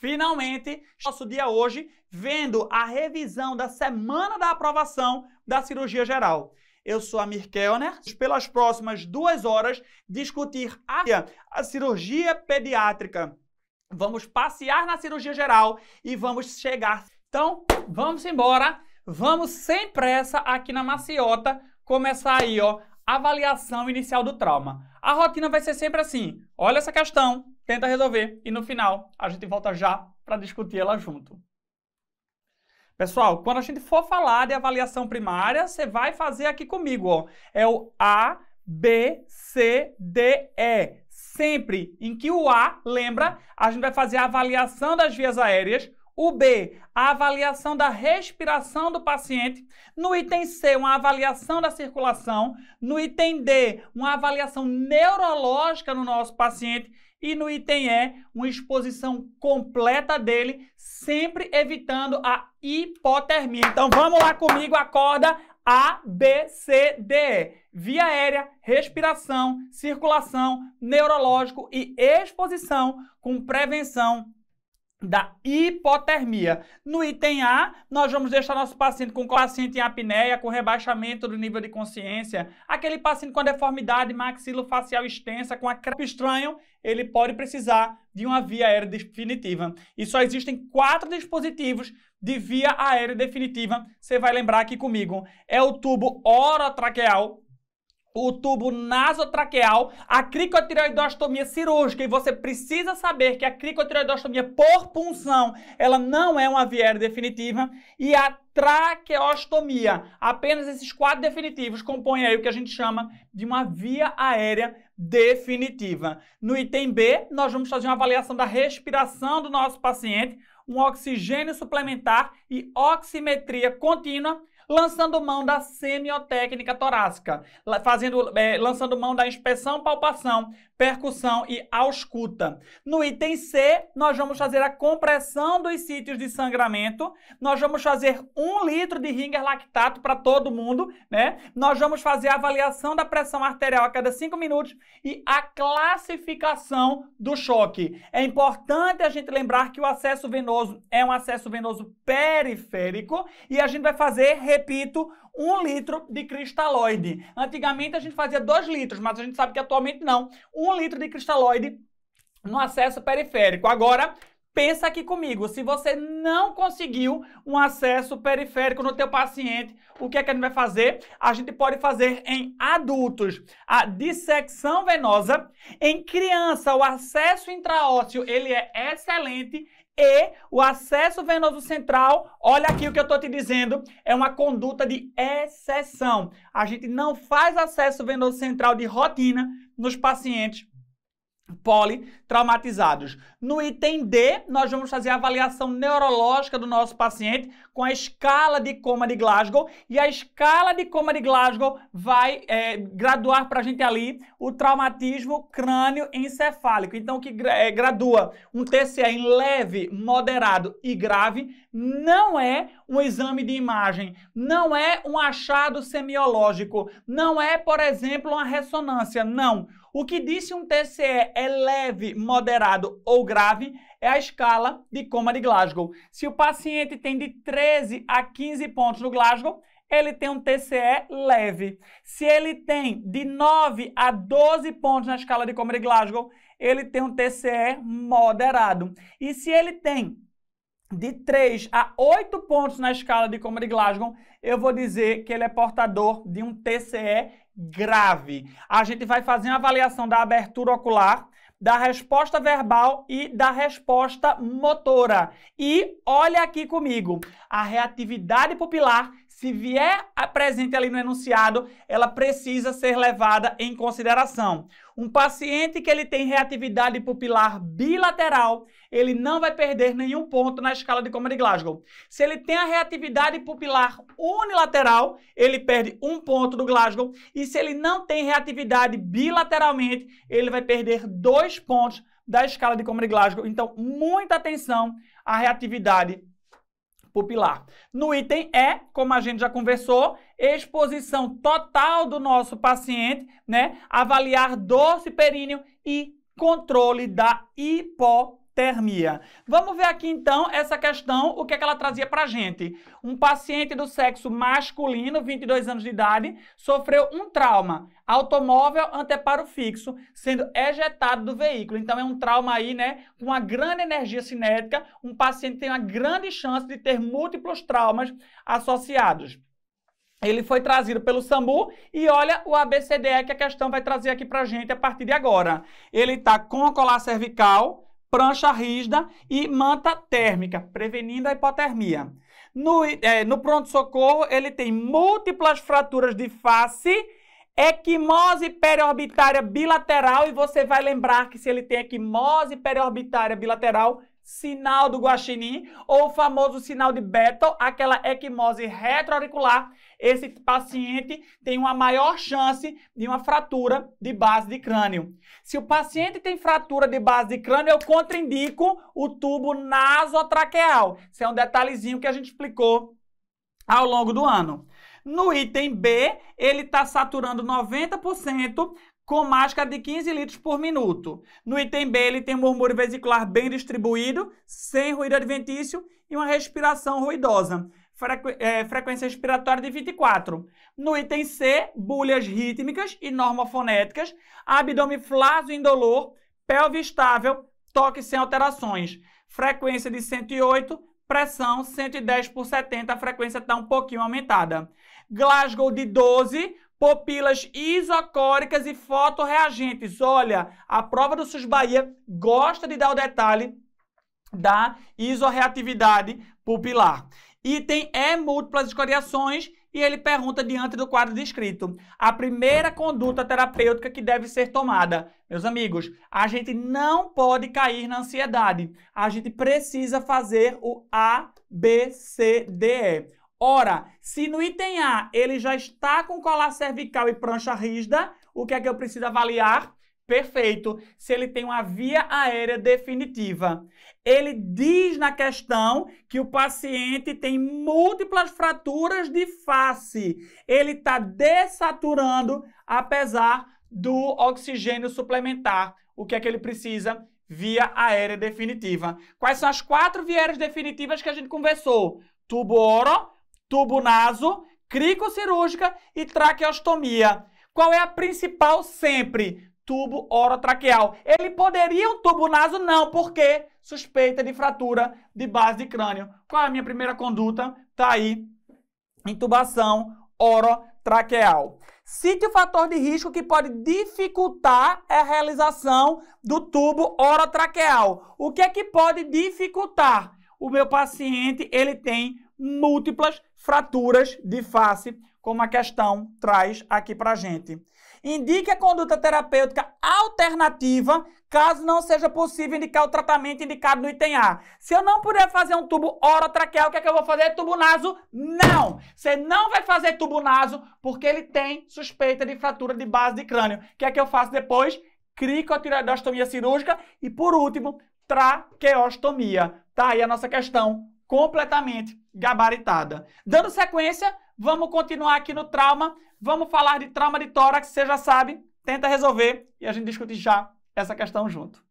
finalmente, nosso dia hoje, vendo a revisão da semana da aprovação da cirurgia geral. Eu sou Amir Kellner, pelas próximas 2 horas, discutir a cirurgia pediátrica. Vamos passear na cirurgia geral e vamos chegar. Então, vamos embora, vamos sem pressa aqui na maciota, começar aí, ó, a avaliação inicial do trauma. A rotina vai ser sempre assim, olha essa questão, tenta resolver e no final a gente volta já para discutir ela junto. Pessoal, quando a gente for falar de avaliação primária, você vai fazer aqui comigo, ó. É o A, B, C, D, E. Sempre em que o A, lembra, a gente vai fazer a avaliação das vias aéreas. O B, a avaliação da respiração do paciente. No item C, uma avaliação da circulação. No item D, uma avaliação neurológica no nosso paciente. E no item E, uma exposição completa dele, sempre evitando a hipotermia. Então vamos lá comigo, acorda A, B, C, D, E. Via aérea, respiração, circulação, neurológico e exposição com prevenção da hipotermia. No item A, nós vamos deixar nosso paciente com paciente em apneia, com rebaixamento do nível de consciência, aquele paciente com deformidade maxilofacial extensa, com a crepe estranho, ele pode precisar de uma via aérea definitiva. E só existem 4 dispositivos de via aérea definitiva, você vai lembrar aqui comigo. É o tubo orotraqueal, o tubo nasotraqueal, a cricotireoidostomia cirúrgica, e você precisa saber que a cricotireoidostomia por punção, ela não é uma via aérea definitiva, e a traqueostomia. Apenas esses 4 definitivos compõem aí o que a gente chama de uma via aérea definitiva. No item B, nós vamos fazer uma avaliação da respiração do nosso paciente, um oxigênio suplementar e oximetria contínua, lançando mão da semiotécnica torácica, lançando mão da inspeção, palpação, percussão e ausculta. No item C, nós vamos fazer a compressão dos sítios de sangramento, nós vamos fazer 1 litro de Ringer lactato para todo mundo, né? Nós vamos fazer a avaliação da pressão arterial a cada 5 minutos e a classificação do choque. É importante a gente lembrar que o acesso venoso é um acesso venoso periférico e a gente vai fazer, repito, 1 litro de cristalóide. Antigamente a gente fazia 2 litros, mas a gente sabe que atualmente não. 1 litro de cristalóide no acesso periférico. Agora, pensa aqui comigo, se você não conseguiu um acesso periférico no teu paciente, o que é que a gente vai fazer? A gente pode fazer em adultos a dissecção venosa. Em criança, o acesso intraósseo ele é excelente. E o acesso venoso central, olha aqui o que eu estou te dizendo, é uma conduta de exceção. A gente não faz acesso venoso central de rotina nos pacientes politraumatizados. No item D, nós vamos fazer a avaliação neurológica do nosso paciente com a escala de coma de Glasgow, e a escala de coma de Glasgow vai graduar para a gente ali o traumatismo crânioencefálico. Então, o que gradua um TCE em leve, moderado e grave não é um exame de imagem, não é um achado semiológico, não é, por exemplo, uma ressonância, não. O que disse um TCE é leve, moderado ou grave é a escala de coma de Glasgow. Se o paciente tem de 13 a 15 pontos no Glasgow, ele tem um TCE leve. Se ele tem de 9 a 12 pontos na escala de coma de Glasgow, ele tem um TCE moderado. E se ele tem de 3 a 8 pontos na escala de coma de Glasgow, eu vou dizer que ele é portador de um TCE grave. A gente vai fazer uma avaliação da abertura ocular, da resposta verbal e da resposta motora. E olha aqui comigo, a reatividade pupilar, se vier presente ali no enunciado, ela precisa ser levada em consideração. Um paciente que ele tem reatividade pupilar bilateral, ele não vai perder nenhum ponto na escala de coma de Glasgow. Se ele tem a reatividade pupilar unilateral, ele perde 1 ponto do Glasgow. E se ele não tem reatividade bilateralmente, ele vai perder 2 pontos da escala de coma de Glasgow. Então, muita atenção à reatividade pupilar. No item E, como a gente já conversou, exposição total do nosso paciente, né? Avaliar dorso períneo e controle da hipotermia. hipotermia. Vamos ver aqui então essa questão, o que é que ela trazia para a gente. Um paciente do sexo masculino, 22 anos de idade, sofreu um trauma, automóvel anteparo fixo, sendo ejetado do veículo. Então é um trauma aí, né, com uma grande energia cinética, um paciente tem uma grande chance de ter múltiplos traumas associados. Ele foi trazido pelo SAMU e olha o ABCDE que a questão vai trazer aqui pra gente a partir de agora. Ele está com colar cervical, prancha rígida e manta térmica, prevenindo a hipotermia. No pronto-socorro, ele tem múltiplas fraturas de face, equimose periorbitária bilateral, e você vai lembrar que se ele tem equimose periorbitária bilateral, sinal do Guaxinim, ou o famoso sinal de Battle, aquela equimose retroauricular, esse paciente tem uma maior chance de uma fratura de base de crânio. Se o paciente tem fratura de base de crânio, eu contraindico o tubo nasotraqueal. Isso é um detalhezinho que a gente explicou ao longo do ano. No item B, ele está saturando 90%, com máscara de 15 litros por minuto. No item B, ele tem um murmúrio vesicular bem distribuído, sem ruído adventício e uma respiração ruidosa. Frequência respiratória de 24. No item C, bulhas rítmicas e normofonéticas, abdômen flácido indolor, pelve estável, toque sem alterações. Frequência de 108, pressão 110/70, a frequência está um pouquinho aumentada. Glasgow de 12, pupilas isocóricas e fotorreagentes. Olha, a prova do SUS Bahia gosta de dar o detalhe da isorreatividade pupilar. Item E, múltiplas escoriações, e ele pergunta diante do quadro descrito. A primeira conduta terapêutica que deve ser tomada. Meus amigos, a gente não pode cair na ansiedade. A gente precisa fazer o ABCDE. Ora, se no item A ele já está com colar cervical e prancha rígida, o que é que eu preciso avaliar? Perfeito. Se ele tem uma via aérea definitiva. Ele diz na questão que o paciente tem múltiplas fraturas de face. Ele está dessaturando, apesar do oxigênio suplementar. O que é que ele precisa? Via aérea definitiva. Quais são as 4 vias aéreas definitivas que a gente conversou? Tubo oro, tubo naso, cricocirúrgica e traqueostomia. Qual é a principal sempre? Tubo orotraqueal. Ele poderia um tubo naso? Não, porque suspeita de fratura de base de crânio. Qual é a minha primeira conduta? Tá aí, intubação orotraqueal. Cite o fator de risco que pode dificultar a realização do tubo orotraqueal. O que é que pode dificultar? O meu paciente, ele tem múltiplas fraturas de face, como a questão traz aqui pra gente. Indique a conduta terapêutica alternativa, caso não seja possível indicar o tratamento indicado no item A. Se eu não puder fazer um tubo orotraqueal, o que é que eu vou fazer? Tubo naso? Não! Você não vai fazer tubo naso porque ele tem suspeita de fratura de base de crânio. O que é que eu faço depois? Cricotireoidostomia cirúrgica e, por último, traqueostomia. Tá aí a nossa questão completamente gabaritada. Dando sequência, vamos continuar aqui no trauma. Vamos falar de trauma de tórax, você já sabe. Tenta resolver e a gente discute já essa questão junto.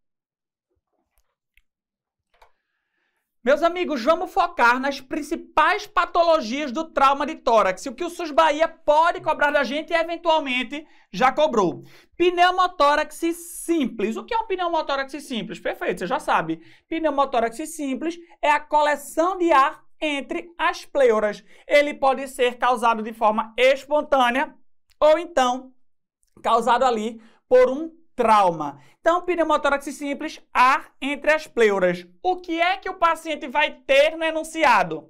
Meus amigos, vamos focar nas principais patologias do trauma de tórax. O que o SUS Bahia pode cobrar da gente e eventualmente já cobrou. Pneumotórax simples. O que é um pneumotórax simples? Perfeito, você já sabe. Pneumotórax simples é a coleção de ar entre as pleuras. Ele pode ser causado de forma espontânea ou então causado ali por um trauma. Então, pneumotórax simples, ar entre as pleuras. O que é que o paciente vai ter no enunciado?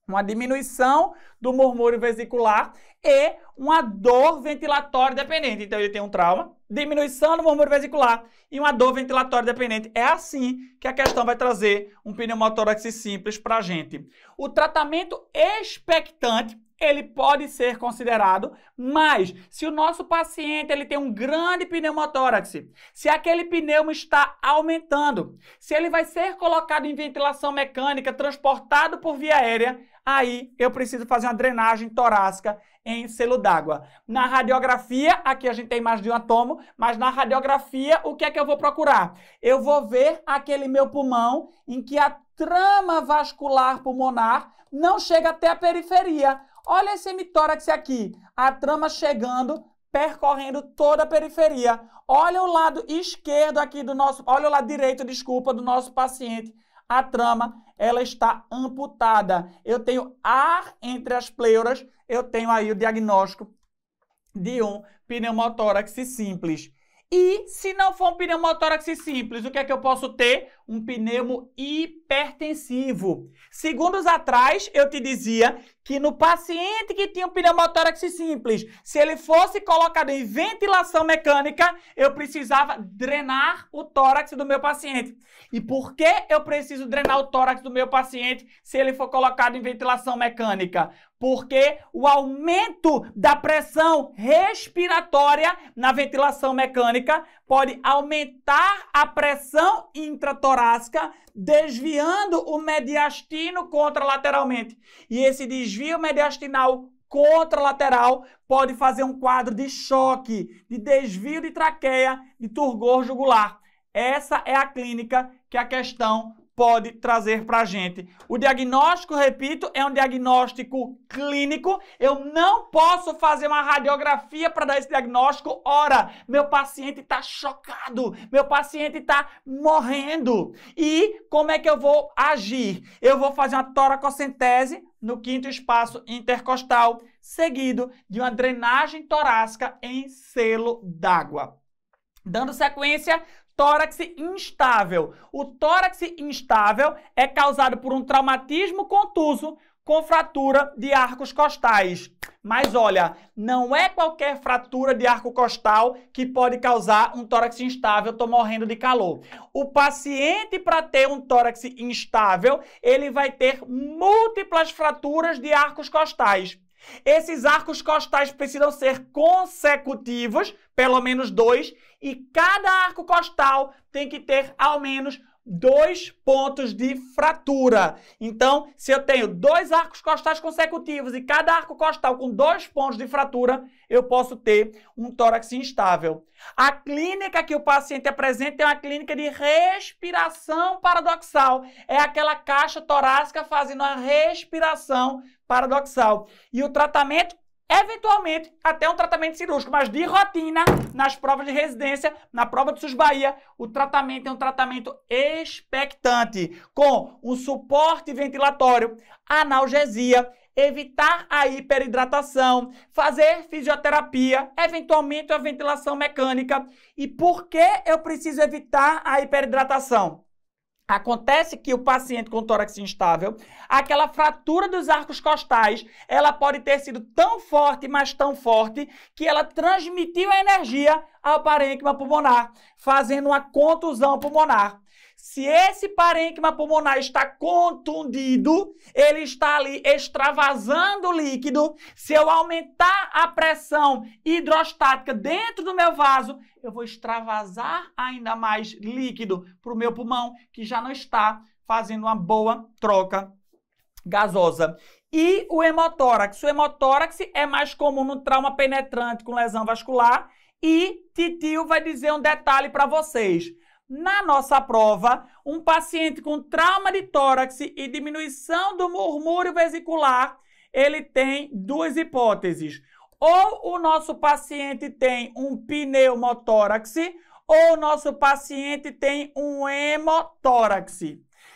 Uma diminuição do murmúrio vesicular e uma dor ventilatória dependente. Então, ele tem um trauma, diminuição do murmúrio vesicular e uma dor ventilatória dependente. É assim que a questão vai trazer um pneumotórax simples para a gente. O tratamento expectante ele pode ser considerado, mas se o nosso paciente ele tem um grande pneumotórax, se aquele pneumo está aumentando, se ele vai ser colocado em ventilação mecânica, transportado por via aérea, aí eu preciso fazer uma drenagem torácica em selo d'água. Na radiografia, aqui a gente tem mais de um atomo, mas na radiografia, o que é que eu vou procurar? Eu vou ver aquele meu pulmão em que a trama vascular pulmonar não chega até a periferia. Olha esse hemitórax aqui, a trama chegando, percorrendo toda a periferia. Olha o lado esquerdo aqui do nosso, olha o lado direito, desculpa, do nosso paciente. A trama, ela está amputada. Eu tenho ar entre as pleuras, eu tenho aí o diagnóstico de um pneumotórax simples. E se não for um pneumotórax simples, o que é que eu posso ter? Um pneumo hipertensivo. Segundos atrás, eu te dizia que no paciente que tinha um pneumotórax simples, se ele fosse colocado em ventilação mecânica, eu precisava drenar o tórax do meu paciente. E por que eu preciso drenar o tórax do meu paciente se ele for colocado em ventilação mecânica? Porque o aumento da pressão respiratória na ventilação mecânica pode aumentar a pressão intratorácica, desviando o mediastino contralateralmente. E esse desvio mediastinal contralateral pode fazer um quadro de choque, de desvio de traqueia, de turgor jugular. Essa é a clínica que a questão pode trazer para a gente. O diagnóstico, repito, é um diagnóstico clínico. Eu não posso fazer uma radiografia para dar esse diagnóstico. Ora, meu paciente está chocado, meu paciente está morrendo. E como é que eu vou agir? Eu vou fazer uma toracocentese no quinto espaço intercostal, seguido de uma drenagem torácica em selo d'água. Dando sequência, tórax instável. O tórax instável é causado por um traumatismo contuso com fratura de arcos costais. Mas olha, não é qualquer fratura de arco costal que pode causar um tórax instável. Estou morrendo de calor. O paciente, para ter um tórax instável, ele vai ter múltiplas fraturas de arcos costais. Esses arcos costais precisam ser consecutivos, pelo menos 2, e cada arco costal tem que ter ao menos 2 pontos de fratura. Então, se eu tenho 2 arcos costais consecutivos e cada arco costal com 2 pontos de fratura, eu posso ter um tórax instável. A clínica que o paciente apresenta é uma clínica de respiração paradoxal. É aquela caixa torácica fazendo uma respiração paradoxal. E o tratamento, eventualmente, até um tratamento cirúrgico, mas de rotina, nas provas de residência, na prova do SUS Bahia, o tratamento é um tratamento expectante, com um suporte ventilatório, analgesia, evitar a hiperidratação, fazer fisioterapia, eventualmente a ventilação mecânica. E por que eu preciso evitar a hiperidratação? Acontece que o paciente com tórax instável, aquela fratura dos arcos costais, ela pode ter sido tão forte, mas tão forte, que ela transmitiu a energia ao parênquima pulmonar, fazendo uma contusão pulmonar. Se esse parênquima pulmonar está contundido, ele está ali extravasando líquido. Se eu aumentar a pressão hidrostática dentro do meu vaso, eu vou extravasar ainda mais líquido para o meu pulmão, que já não está fazendo uma boa troca gasosa. E o hemotórax? O hemotórax é mais comum no trauma penetrante com lesão vascular. E Titio vai dizer um detalhe para vocês. Na nossa prova, um paciente com trauma de tórax e diminuição do murmúrio vesicular, ele tem 2 hipóteses. Ou o nosso paciente tem um pneumotórax, ou o nosso paciente tem um hemotórax.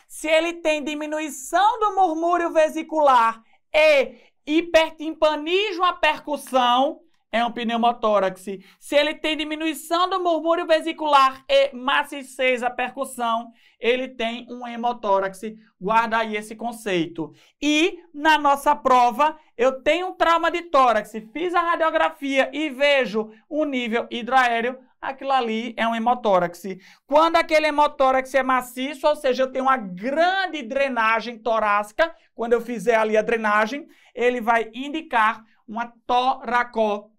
Se ele tem diminuição do murmúrio vesicular e hipertimpanismo à percussão, é um pneumotórax. Se ele tem diminuição do murmúrio vesicular e maciez a percussão, ele tem um hemotórax. Guarda aí esse conceito. E na nossa prova, eu tenho um trauma de tórax, fiz a radiografia e vejo um nível hidroaéreo, aquilo ali é um hemotórax. Quando aquele hemotórax é maciço, ou seja, eu tenho uma grande drenagem torácica, quando eu fizer ali a drenagem, ele vai indicar uma toracotomia.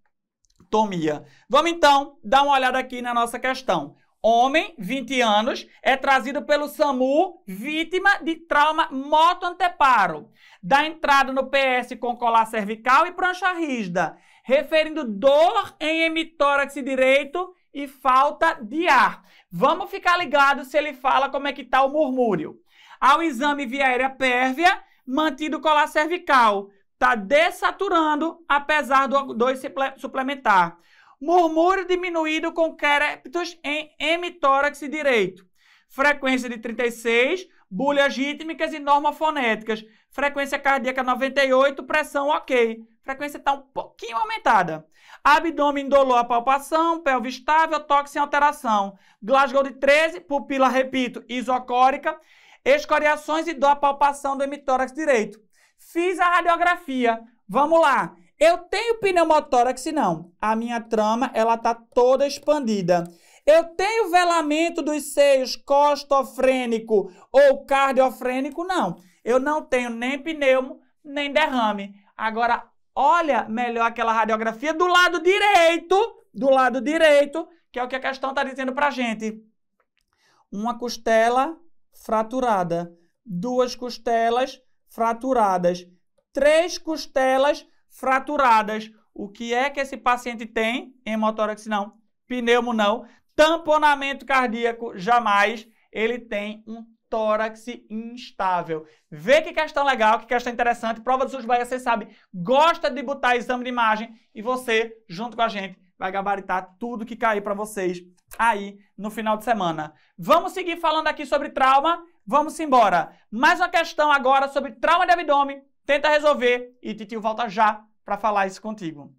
Vamos então dar uma olhada aqui na nossa questão. Homem, 20 anos, é trazido pelo SAMU, vítima de trauma motoanteparo. Dá entrada no PS com colar cervical e prancha rígida, referindo dor em hemitórax direito e falta de ar. Vamos ficar ligados se ele fala como é que está o murmúrio. Ao exame via aérea pérvia, mantido colar cervical. Está dessaturando, apesar do 2 suplementar. Murmúrio diminuído com crépitos em hemitórax direito. Frequência de 36, bulhas rítmicas e normofonéticas. Frequência cardíaca 98, pressão ok. Frequência está um pouquinho aumentada. Abdômen indolor à palpação, pelve estável, tórax em alteração. Glasgow de 13, pupila, repito, isocórica. Escoriações e dor à palpação do hemitórax direito. Fiz a radiografia. Vamos lá. Eu tenho pneumotórax? Não. A minha trama, ela está toda expandida. Eu tenho velamento dos seios costofrênico ou cardiofrênico? Não. Eu não tenho nem pneumo, nem derrame. Agora, olha melhor aquela radiografia do lado direito, que é o que a questão está dizendo para a gente. Uma costela fraturada, 2 costelas fraturadas, 3 costelas fraturadas. O que é que esse paciente tem? Hemotórax não, pneumo não, tamponamento cardíaco jamais. Ele tem um tórax instável. Vê que questão legal, que questão interessante. Prova do SUS Bahia, você sabe, gosta de botar exame de imagem e você, junto com a gente, vai gabaritar tudo que cair para vocês aí no final de semana. Vamos seguir falando aqui sobre trauma? Vamos embora. Mais uma questão agora sobre trauma de abdômen. Tenta resolver e Titio volta já para falar isso contigo.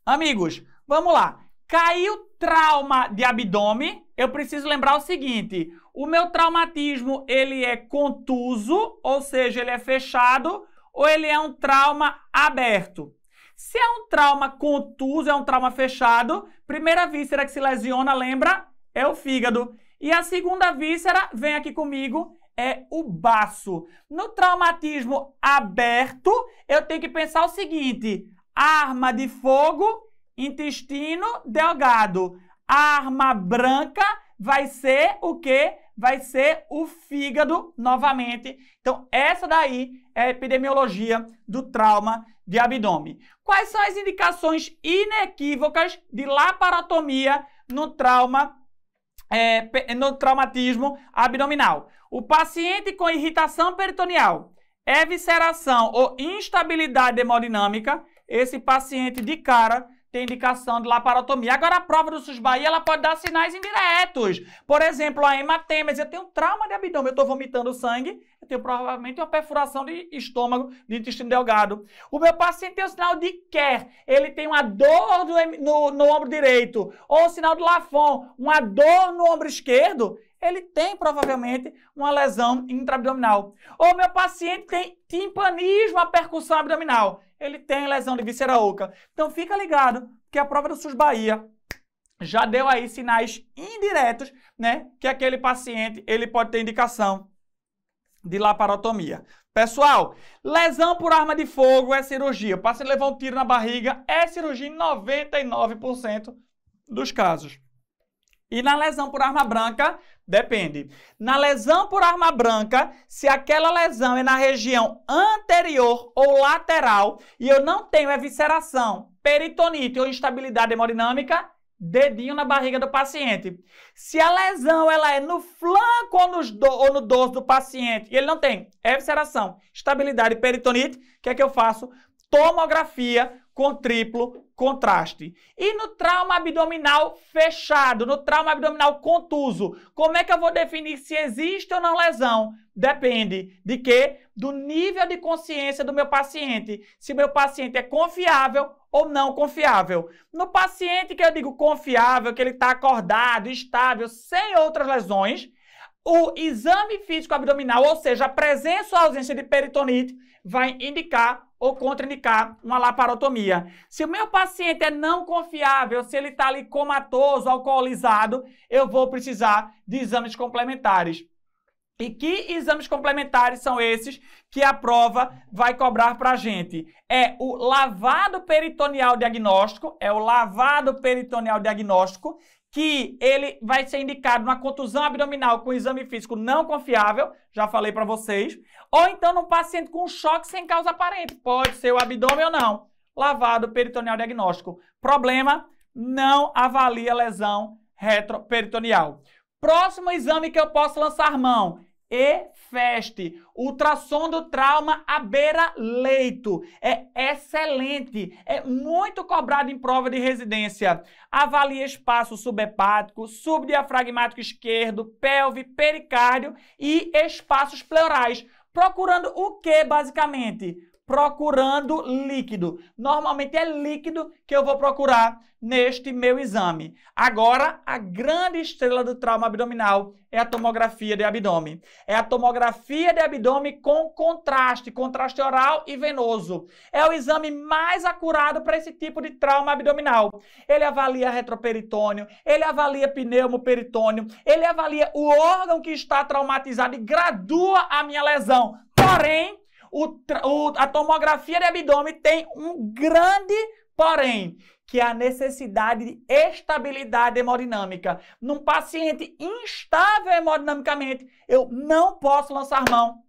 Amigos, vamos lá. Caiu trauma de abdômen, eu preciso lembrar o seguinte, o meu traumatismo, ele é contuso, ou seja, ele é fechado, ou ele é um trauma aberto? Se é um trauma contuso, é um trauma fechado, primeira víscera que se lesiona, lembra? É o fígado. E a segunda víscera, vem aqui comigo, é o baço. No traumatismo aberto, eu tenho que pensar o seguinte, arma de fogo, intestino delgado. Arma branca vai ser o quê? Vai ser o fígado novamente. Então, essa daí é a epidemiologia do trauma de abdômen. Quais são as indicações inequívocas de laparotomia no traumatismo abdominal? O paciente com irritação peritoneal, evisceração ou instabilidade hemodinâmica, esse paciente de cara tem indicação de laparotomia. Agora, a prova do SUS Bahia, ela pode dar sinais indiretos. Por exemplo, a hematêmese. Eu tenho um trauma de abdômen, eu estou vomitando sangue, eu tenho provavelmente uma perfuração de estômago, de intestino delgado. O meu paciente tem o sinal de Kerr, ele tem uma dor no ombro direito, ou o sinal de Lafon, uma dor no ombro esquerdo, ele tem provavelmente uma lesão intraabdominal. Ou meu paciente tem timpanismo, a percussão abdominal, ele tem lesão de víscera oca. Então fica ligado que a prova do SUS Bahia já deu aí sinais indiretos, né, que aquele paciente ele pode ter indicação de laparotomia. Pessoal, lesão por arma de fogo é cirurgia. O paciente levou um tiro na barriga, é cirurgia em 99% dos casos. E na lesão por arma branca, depende. Na lesão por arma branca, se aquela lesão é na região anterior ou lateral e eu não tenho evisceração, peritonite ou instabilidade hemodinâmica, dedinho na barriga do paciente. Se a lesão ela é no flanco ou no dorso do paciente e ele não tem evisceração, estabilidade e peritonite, o que é que eu faço? Tomografia com triplo contraste. E no trauma abdominal fechado, no trauma abdominal contuso, como é que eu vou definir se existe ou não lesão? Depende de quê? do nível de consciência do meu paciente, se o meu paciente é confiável ou não confiável. No paciente que eu digo confiável, que ele está acordado, estável, sem outras lesões, o exame físico abdominal, ou seja, a presença ou ausência de peritonite, vai indicar ou contraindicar uma laparotomia. Se o meu paciente é não confiável, se ele está ali comatoso, alcoolizado, eu vou precisar de exames complementares. E que exames complementares são esses que a prova vai cobrar para a gente? É o lavado peritoneal diagnóstico, que ele vai ser indicado numa contusão abdominal com exame físico não confiável, já falei para vocês, ou então num paciente com choque sem causa aparente, pode ser o abdômen ou não. Lavado peritoneal diagnóstico. Problema, não avalia lesão retroperitoneal. Próximo exame que eu posso lançar mão, EFEST, ultrassom do trauma à beira-leito. É excelente, é muito cobrado em prova de residência. Avalia espaço subhepático, subdiafragmático esquerdo, pelve, pericárdio e espaços pleurais. Procurando o que, basicamente? Procurando líquido. Normalmente é líquido que eu vou procurar neste meu exame. Agora, a grande estrela do trauma abdominal é a tomografia de abdômen. É a tomografia de abdômen com contraste oral e venoso. É o exame mais acurado para esse tipo de trauma abdominal. Ele avalia retroperitônio, ele avalia pneumoperitônio, ele avalia o órgão que está traumatizado e gradua a minha lesão. Porém, a tomografia de abdômen tem um grande porém, que é a necessidade de estabilidade hemodinâmica. Num paciente instável hemodinamicamente, eu não posso lançar mão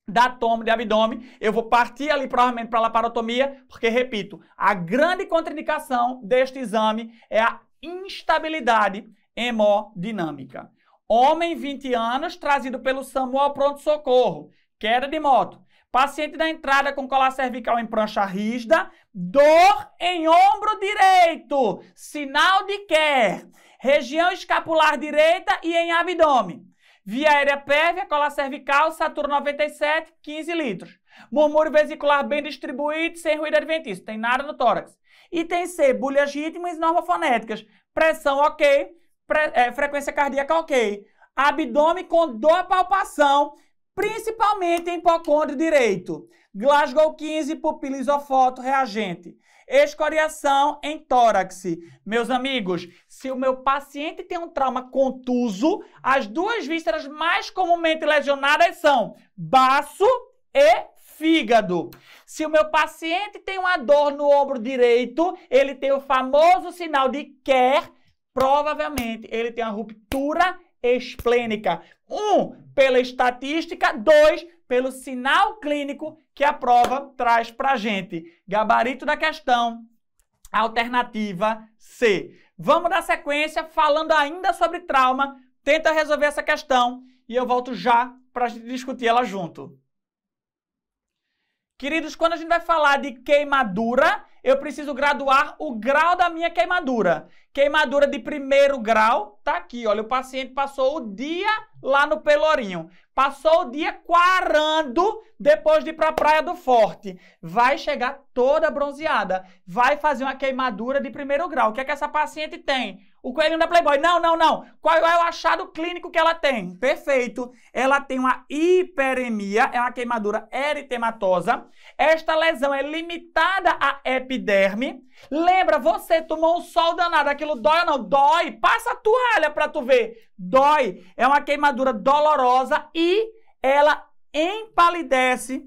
da tomo de abdômen. Eu vou partir ali provavelmente para a laparotomia, porque, repito, a grande contraindicação deste exame é a instabilidade hemodinâmica. Homem, 20 anos, trazido pelo SAMU ao pronto-socorro, queda de moto. Paciente da entrada com colar cervical em prancha rígida, dor em ombro direito, sinal de Kerr, região escapular direita e em abdômen. Via aérea pérvia, colar cervical, Saturno 97, 15 litros. Murmúrio vesicular bem distribuído, sem ruído adventício, tem nada no tórax. Item C, bulhas rítmicas normofonéticas, pressão ok, frequência cardíaca ok. Abdômen com dor palpação, principalmente em hipocôndrio direito. Glasgow 15, pupila isofoto, reagente. Escoriação em tórax. Meus amigos, se o meu paciente tem um trauma contuso, as duas vísceras mais comumente lesionadas são baço e fígado. Se o meu paciente tem uma dor no ombro direito, ele tem o famoso sinal de Kerr, provavelmente ele tem uma ruptura esplênica. 1, pela estatística, 2, pelo sinal clínico que a prova traz para a gente. Gabarito da questão, alternativa C. Vamos dar sequência falando ainda sobre trauma. Tenta resolver essa questão e eu volto já para a gente discutir ela junto. Queridos, quando a gente vai falar de queimadura, eu preciso graduar o grau da minha queimadura. Queimadura de primeiro grau, tá aqui, olha, o paciente passou o dia lá no Pelourinho. Passou o dia quarando depois de ir para a Praia do Forte. Vai chegar toda bronzeada. Vai fazer uma queimadura de primeiro grau. O que é que essa paciente tem? O coelhinho da Playboy. Não. Qual é o achado clínico que ela tem? Perfeito. Ela tem uma hiperemia, é uma queimadura eritematosa. Esta lesão é limitada à epiderme. Lembra, você tomou um sol danado, aquilo dói ou não? Dói. Passa a toalha para tu ver. Dói. É uma queimadura dolorosa e ela empalidece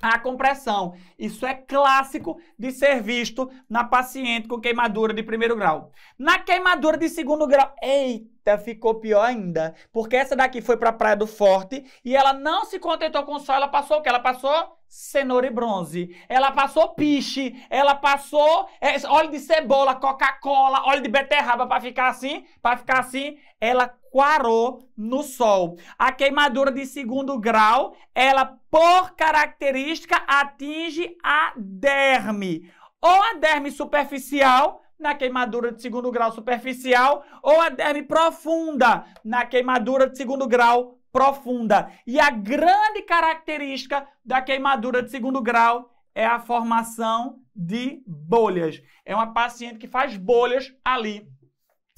a compressão. Isso é clássico de ser visto na paciente com queimadura de primeiro grau. Na queimadura de segundo grau, eita, ficou pior ainda, porque essa daqui foi para a Praia do Forte e ela não se contentou com sol, ela passou o quê? Ela passou cenoura e bronze, ela passou piche, ela passou óleo de cebola, Coca-Cola, óleo de beterraba para ficar assim, ela quarou no sol. A queimadura de segundo grau, ela por característica atinge a derme, ou a derme superficial, na queimadura de segundo grau superficial, ou a derme profunda, na queimadura de segundo grau profunda. E a grande característica da queimadura de segundo grau é a formação de bolhas. É uma paciente que faz bolhas ali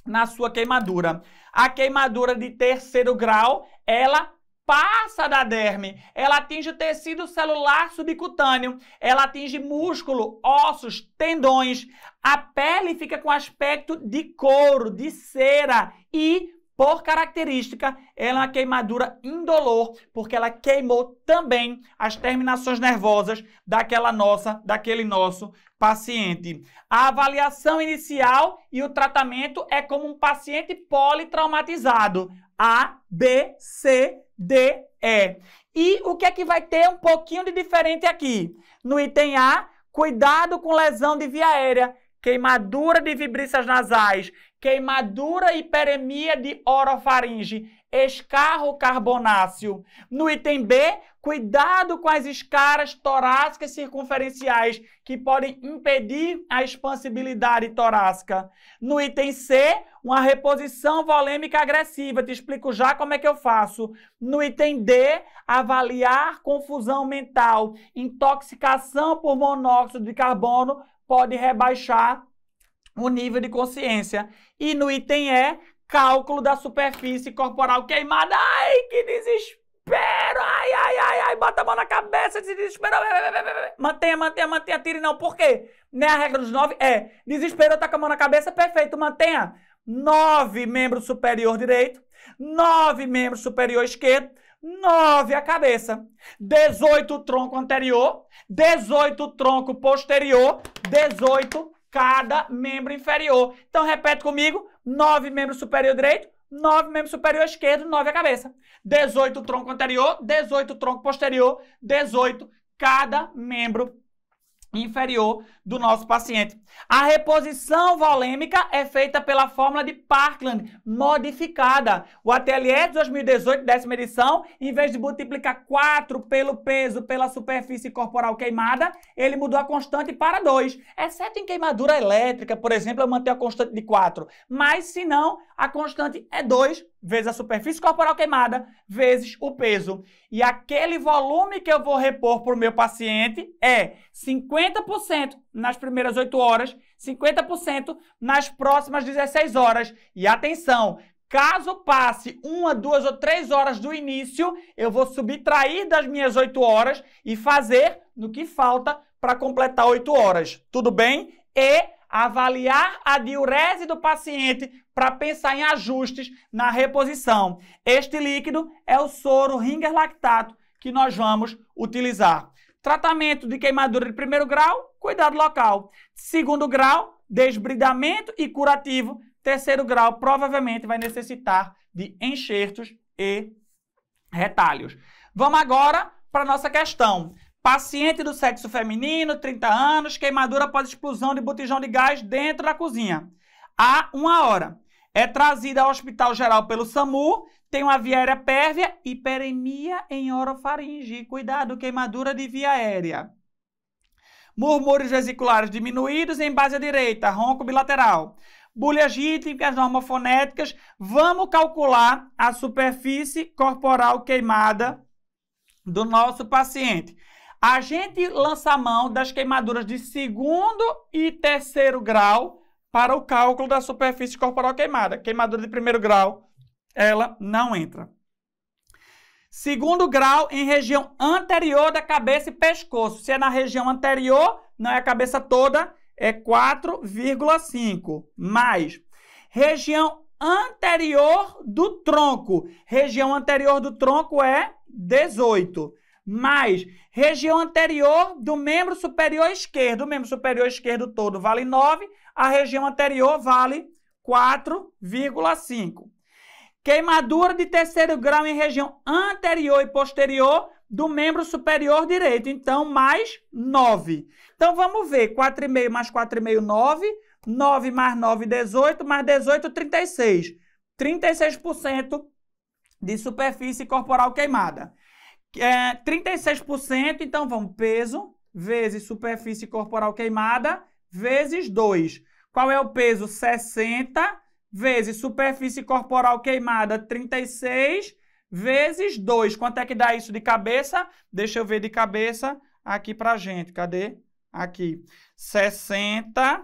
na sua queimadura. A queimadura de terceiro grau, ela passa da derme, ela atinge o tecido celular subcutâneo, ela atinge músculo, ossos, tendões, a pele fica com aspecto de couro, de cera e, por característica, ela é uma queimadura indolor, porque ela queimou também as terminações nervosas daquele nosso paciente. A avaliação inicial e o tratamento é como um paciente politraumatizado, A, B, C, D, E. E o que é que vai ter um pouquinho de diferente aqui? No item A, cuidado com lesão de via aérea, queimadura de vibrícias nasais, queimadura e hiperemia de orofaringe, escarro carbonáceo. No item B, cuidado com as escaras torácicas circunferenciais que podem impedir a expansibilidade torácica. No item C, uma reposição volêmica agressiva. Te explico já como é que eu faço. No item D, avaliar confusão mental. Intoxicação por monóxido de carbono pode rebaixar o nível de consciência. E no item E, cálculo da superfície corporal queimada. Ai, que desespero! Ai, bota a mão na cabeça, se desespero. Mantenha, tire não. Por quê? Né, a regra dos 9 é, desespero, tá com a mão na cabeça, perfeito, mantenha. 9 membro superior direito, 9 membro superior esquerdo, 9 a cabeça, 18 tronco anterior, 18 tronco posterior, 18 cada membro inferior. Então, repete comigo, 9 membro superior direito, 9 membro superior esquerdo, 9 a cabeça. 18 tronco anterior, 18 tronco posterior, 18 cada membro inferior do nosso paciente. A reposição volêmica é feita pela fórmula de Parkland, modificada. O ATLE de 2018, 10ª edição, em vez de multiplicar 4 pelo peso pela superfície corporal queimada, ele mudou a constante para 2. Exceto em queimadura elétrica, por exemplo, eu mantenho a constante de 4. Mas, se não, a constante é 2 vezes a superfície corporal queimada, vezes o peso. E aquele volume que eu vou repor para o meu paciente é 50% nas primeiras 8 horas, 50% nas próximas 16 horas. E atenção, caso passe 1, 2 ou 3 horas do início, eu vou subtrair das minhas 8 horas e fazer no que falta para completar 8 horas. Tudo bem? E avaliar a diurese do paciente para pensar em ajustes na reposição. Este líquido é o soro Ringer lactato que nós vamos utilizar. Tratamento de queimadura de primeiro grau, cuidado local. Segundo grau, desbridamento e curativo. Terceiro grau, provavelmente vai necessitar de enxertos e retalhos. Vamos agora para a nossa questão. Paciente do sexo feminino, 30 anos, queimadura após explosão de botijão de gás dentro da cozinha. Há 1 hora. É trazida ao Hospital Geral pelo SAMU, tem uma via aérea pérvia, hiperemia em orofaringe. Cuidado, queimadura de via aérea. Murmúrios vesiculares diminuídos em base à direita, ronco bilateral. Bolhas rítmicas, normofonéticas. Vamos calcular a superfície corporal queimada do nosso paciente. A gente lança a mão das queimaduras de segundo e terceiro grau para o cálculo da superfície corporal queimada. Queimadura de primeiro grau, ela não entra. Segundo grau, em região anterior da cabeça e pescoço. Se é na região anterior, não é a cabeça toda, é 4,5. Mais. Região anterior do tronco. Região anterior do tronco é 18. Mais. Região anterior do membro superior esquerdo. O membro superior esquerdo todo vale 9. A região anterior vale 4,5. Queimadura de terceiro grau em região anterior e posterior do membro superior direito. Então, mais 9. Então, vamos ver. 4,5 mais 4,5, 9. 9 mais 9, 18. Mais 18, 36. 36% de superfície corporal queimada. 36%, então vamos, peso vezes superfície corporal queimada vezes 2. Qual é o peso? 60 vezes superfície corporal queimada, 36, vezes 2. Quanto é que dá isso de cabeça? Deixa eu ver de cabeça aqui pra gente. Cadê? Aqui. 60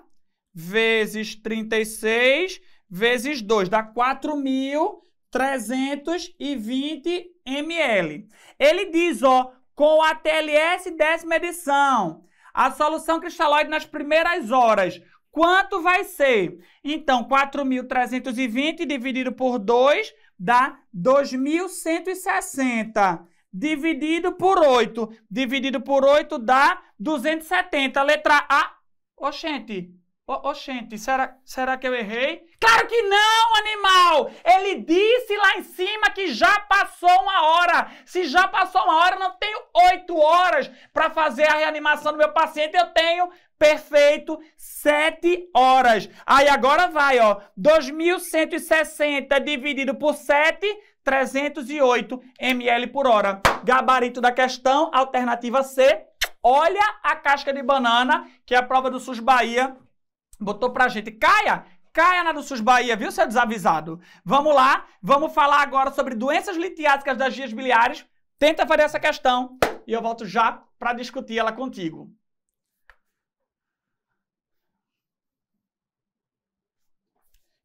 vezes 36 vezes 2. Dá 4.320 ml. Ele diz, ó, com a TLS 10ª edição, a solução cristalóide nas primeiras horas, quanto vai ser? Então, 4.320 dividido por 2 dá 2.160. Dividido por 8. Dividido por 8 dá 270. Letra A. Oxente. Oxente, será que eu errei? Claro que não, animal! Ele disse lá em cima que já passou 1 hora. Se já passou 1 hora, eu não tenho 8 horas para fazer a reanimação do meu paciente. Eu tenho, perfeito, 7 horas. Aí agora vai, ó. 2.160 dividido por 7, 308 ml por hora. Gabarito da questão, alternativa C. Olha a casca de banana, que é a prova do SUS Bahia botou pra gente. Caia na do SUS Bahia, viu, seu desavisado? Vamos lá, vamos falar agora sobre doenças litiásicas das vias biliares. Tenta fazer essa questão e eu volto já para discutir ela contigo.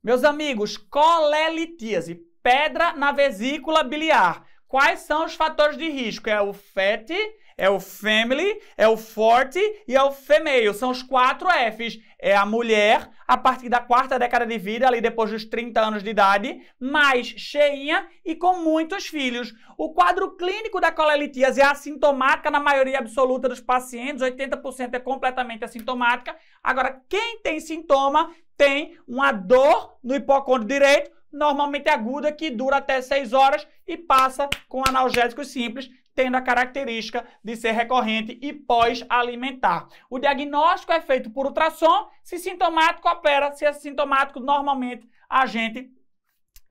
Meus amigos, colelitíase, pedra na vesícula biliar. Quais são os fatores de risco? É o FAT, é o family, é o forte e é o female. São os 4 Fs. É a mulher, a partir da 4ª década de vida, ali depois dos 30 anos de idade, mais cheinha e com muitos filhos. O quadro clínico da colelitíase é assintomática na maioria absoluta dos pacientes, 80% é completamente assintomática. Agora, quem tem sintoma tem uma dor no hipocôndrio direito, normalmente aguda, que dura até 6 horas e passa com analgésicos simples, tendo a característica de ser recorrente e pós-alimentar. O diagnóstico é feito por ultrassom. Se sintomático, opera. Se é sintomático, normalmente a gente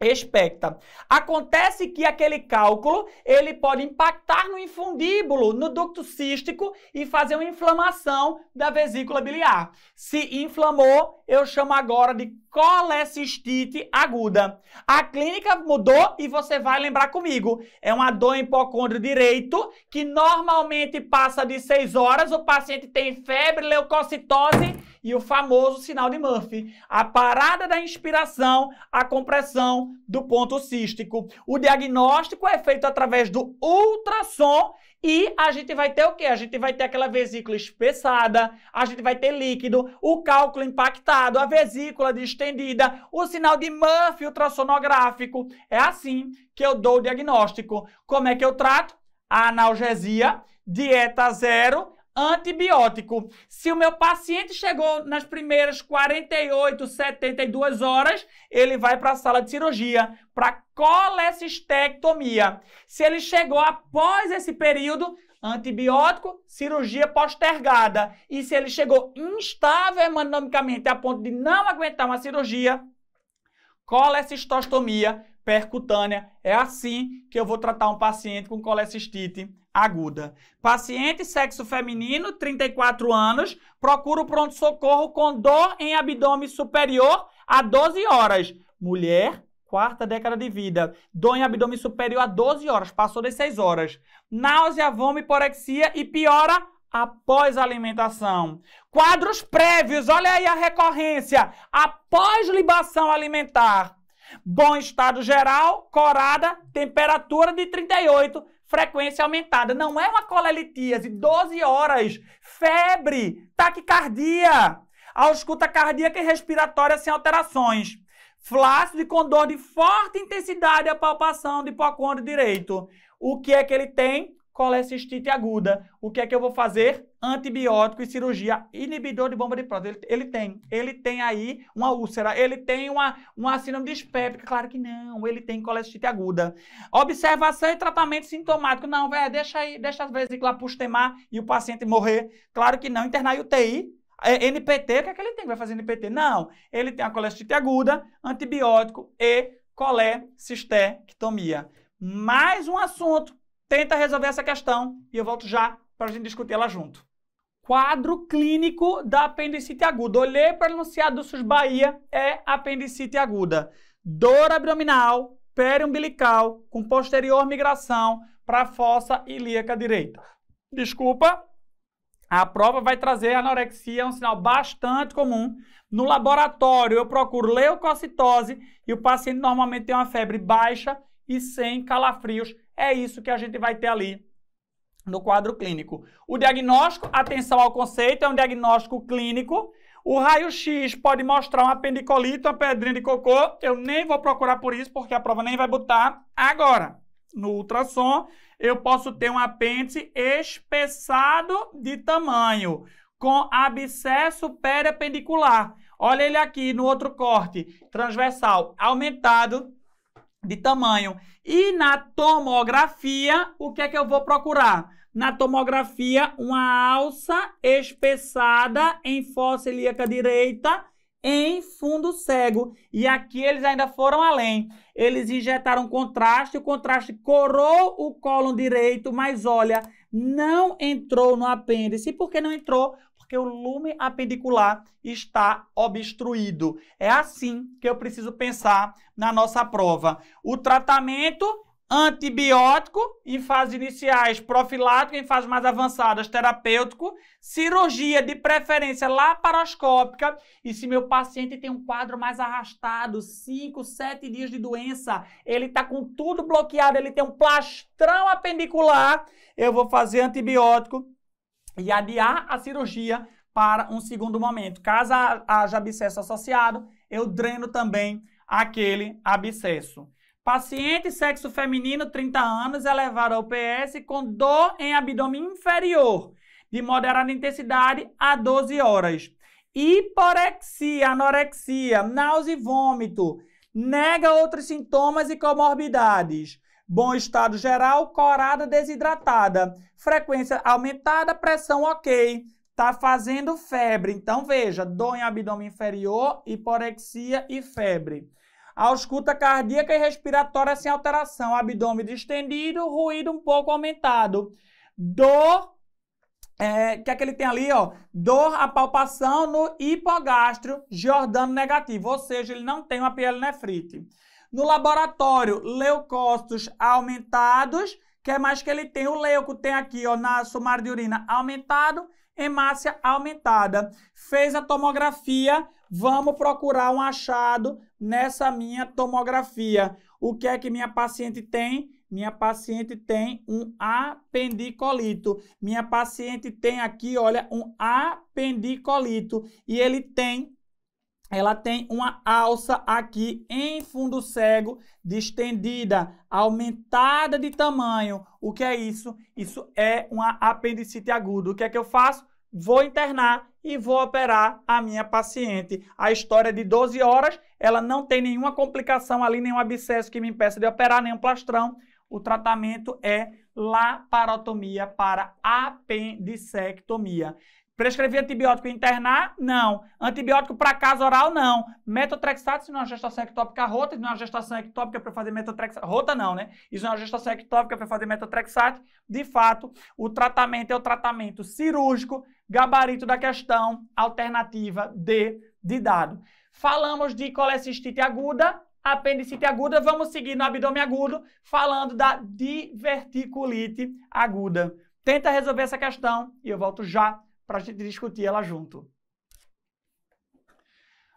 expecta. Acontece que aquele cálculo, ele pode impactar no infundíbulo, no ducto cístico e fazer uma inflamação da vesícula biliar. Se inflamou, eu chamo agora de colecistite aguda. A clínica mudou e você vai lembrar comigo. É uma dor em hipocôndrio direito que normalmente passa de 6 horas. O paciente tem febre, leucocitose e o famoso sinal de Murphy. A parada da inspiração, a compressão do ponto cístico. O diagnóstico é feito através do ultrassom e a gente vai ter o quê? A gente vai ter aquela vesícula espessada, a gente vai ter líquido, o cálculo impactado, a vesícula distendida, o sinal de Murphy ultrassonográfico. É assim que eu dou o diagnóstico. Como é que eu trato? A analgesia, dieta zero, antibiótico. Se o meu paciente chegou nas primeiras 48, 72 horas, ele vai para a sala de cirurgia para colecistectomia. Se ele chegou após esse período, antibiótico, cirurgia postergada. E se ele chegou instável hemodinamicamente a ponto de não aguentar uma cirurgia, colecistostomia percutânea. É assim que eu vou tratar um paciente com colecistite aguda. Paciente sexo feminino, 34 anos, procura o pronto-socorro com dor em abdômen superior a 12 horas. Mulher, 4ª década de vida, dor em abdômen superior a 12 horas, passou das 6 horas. Náusea, vômito, hiporexia e piora após a alimentação. Quadros prévios, olha aí a recorrência, após libação alimentar. Bom estado geral, corada, temperatura de 38, frequência aumentada. Não é uma colelitíase, 12 horas, febre, taquicardia, ausculta cardíaca e respiratória sem alterações. Flácido e com dor de forte intensidade a palpação do hipocôndrio direito. O que é que ele tem? Colecistite aguda. O que é que eu vou fazer? Antibiótico e cirurgia. Inibidor de bomba de próstata. Ele tem aí uma úlcera. Ele tem uma síndrome dispéptica. Claro que não. Ele tem colecistite aguda. Observação e tratamento sintomático. Não, velho, deixa a vesícula apostemar e o paciente morrer. Claro que não. Internar em UTI. NPT, o que é que ele tem? Vai fazer NPT? Não. Ele tem a colecistite aguda, antibiótico e colecistectomia. Mais um assunto. Tenta resolver essa questão e eu volto já para a gente discutir ela junto. Quadro clínico da apendicite aguda. Olhei para o enunciado do SUS Bahia, é apendicite aguda. Dor abdominal, periumbilical com posterior migração para a fossa ilíaca direita. Desculpa, a prova vai trazer anorexia, é um sinal bastante comum. No laboratório, eu procuro leucocitose e o paciente normalmente tem uma febre baixa e sem calafrios. É isso que a gente vai ter ali no quadro clínico. O diagnóstico, atenção ao conceito, é um diagnóstico clínico. O raio-x pode mostrar uma apendicolite, uma pedrinha de cocô. Eu nem vou procurar por isso, porque a prova nem vai botar. Agora, no ultrassom, eu posso ter um apêndice espessado de tamanho, com abscesso periapendicular. Olha ele aqui no outro corte, transversal, aumentado de tamanho. E na tomografia, o que é que eu vou procurar? Na tomografia, uma alça espessada em fossa ilíaca direita em fundo cego. E aqui eles ainda foram além. Eles injetaram contraste, o contraste corou o cólon direito, mas olha, não entrou no apêndice. E por que não entrou? Porque o lume apendicular está obstruído. É assim que eu preciso pensar na nossa prova. O tratamento antibiótico em fases iniciais, profilático em fases mais avançadas, terapêutico, cirurgia de preferência laparoscópica. E se meu paciente tem um quadro mais arrastado, 5, 7 dias de doença, ele está com tudo bloqueado, ele tem um plastrão apendicular, eu vou fazer antibiótico e adiar a cirurgia para um segundo momento. Caso haja abscesso associado, eu dreno também aquele abscesso. Paciente sexo feminino, 30 anos, elevado ao PS com dor em abdômen inferior, de moderada intensidade a 12 horas. Hiporexia, anorexia, náusea e vômito, nega outros sintomas e comorbidades. Bom estado geral, corada desidratada, frequência aumentada, pressão ok. Tá fazendo febre. Então, veja, dor em abdômen inferior, hiporexia e febre. Ausculta cardíaca e respiratória sem alteração, abdômen distendido, ruído um pouco aumentado. Dor, que é que ele tem ali, ó? Dor, a palpação no hipogástrio, Giordano negativo, ou seja, ele não tem uma pielonefrite. No laboratório, leucócitos aumentados, que é mais que ele tem? O leuco tem aqui, ó, na sumário de urina aumentado, hemácia aumentada. Fez a tomografia, vamos procurar um achado nessa minha tomografia. O que é que minha paciente tem? Minha paciente tem um apendicolito. Minha paciente tem aqui, olha, um apendicolito. E ela tem uma alça aqui em fundo cego, distendida, aumentada de tamanho. O que é isso? Isso é uma apendicite aguda. O que é que eu faço? Vou internar e vou operar a minha paciente. A história de 12 horas, ela não tem nenhuma complicação ali, nenhum abscesso que me impeça de operar, nenhum plastrão. O tratamento é laparotomia para apendicectomia. Prescrever antibiótico e internar? Não. Antibiótico para caso oral? Não. Metotrexato, se não é uma gestação ectópica rota, se não é uma gestação ectópica para fazer metotrexato. Rota não, né? Isso não é uma gestação ectópica para fazer metotrexato. De fato, o tratamento é o tratamento cirúrgico, gabarito da questão, alternativa D de dado. Falamos de colecistite aguda, apendicite aguda, vamos seguir no abdômen agudo, falando da diverticulite aguda. Tenta resolver essa questão e eu volto já para a gente discutir ela junto.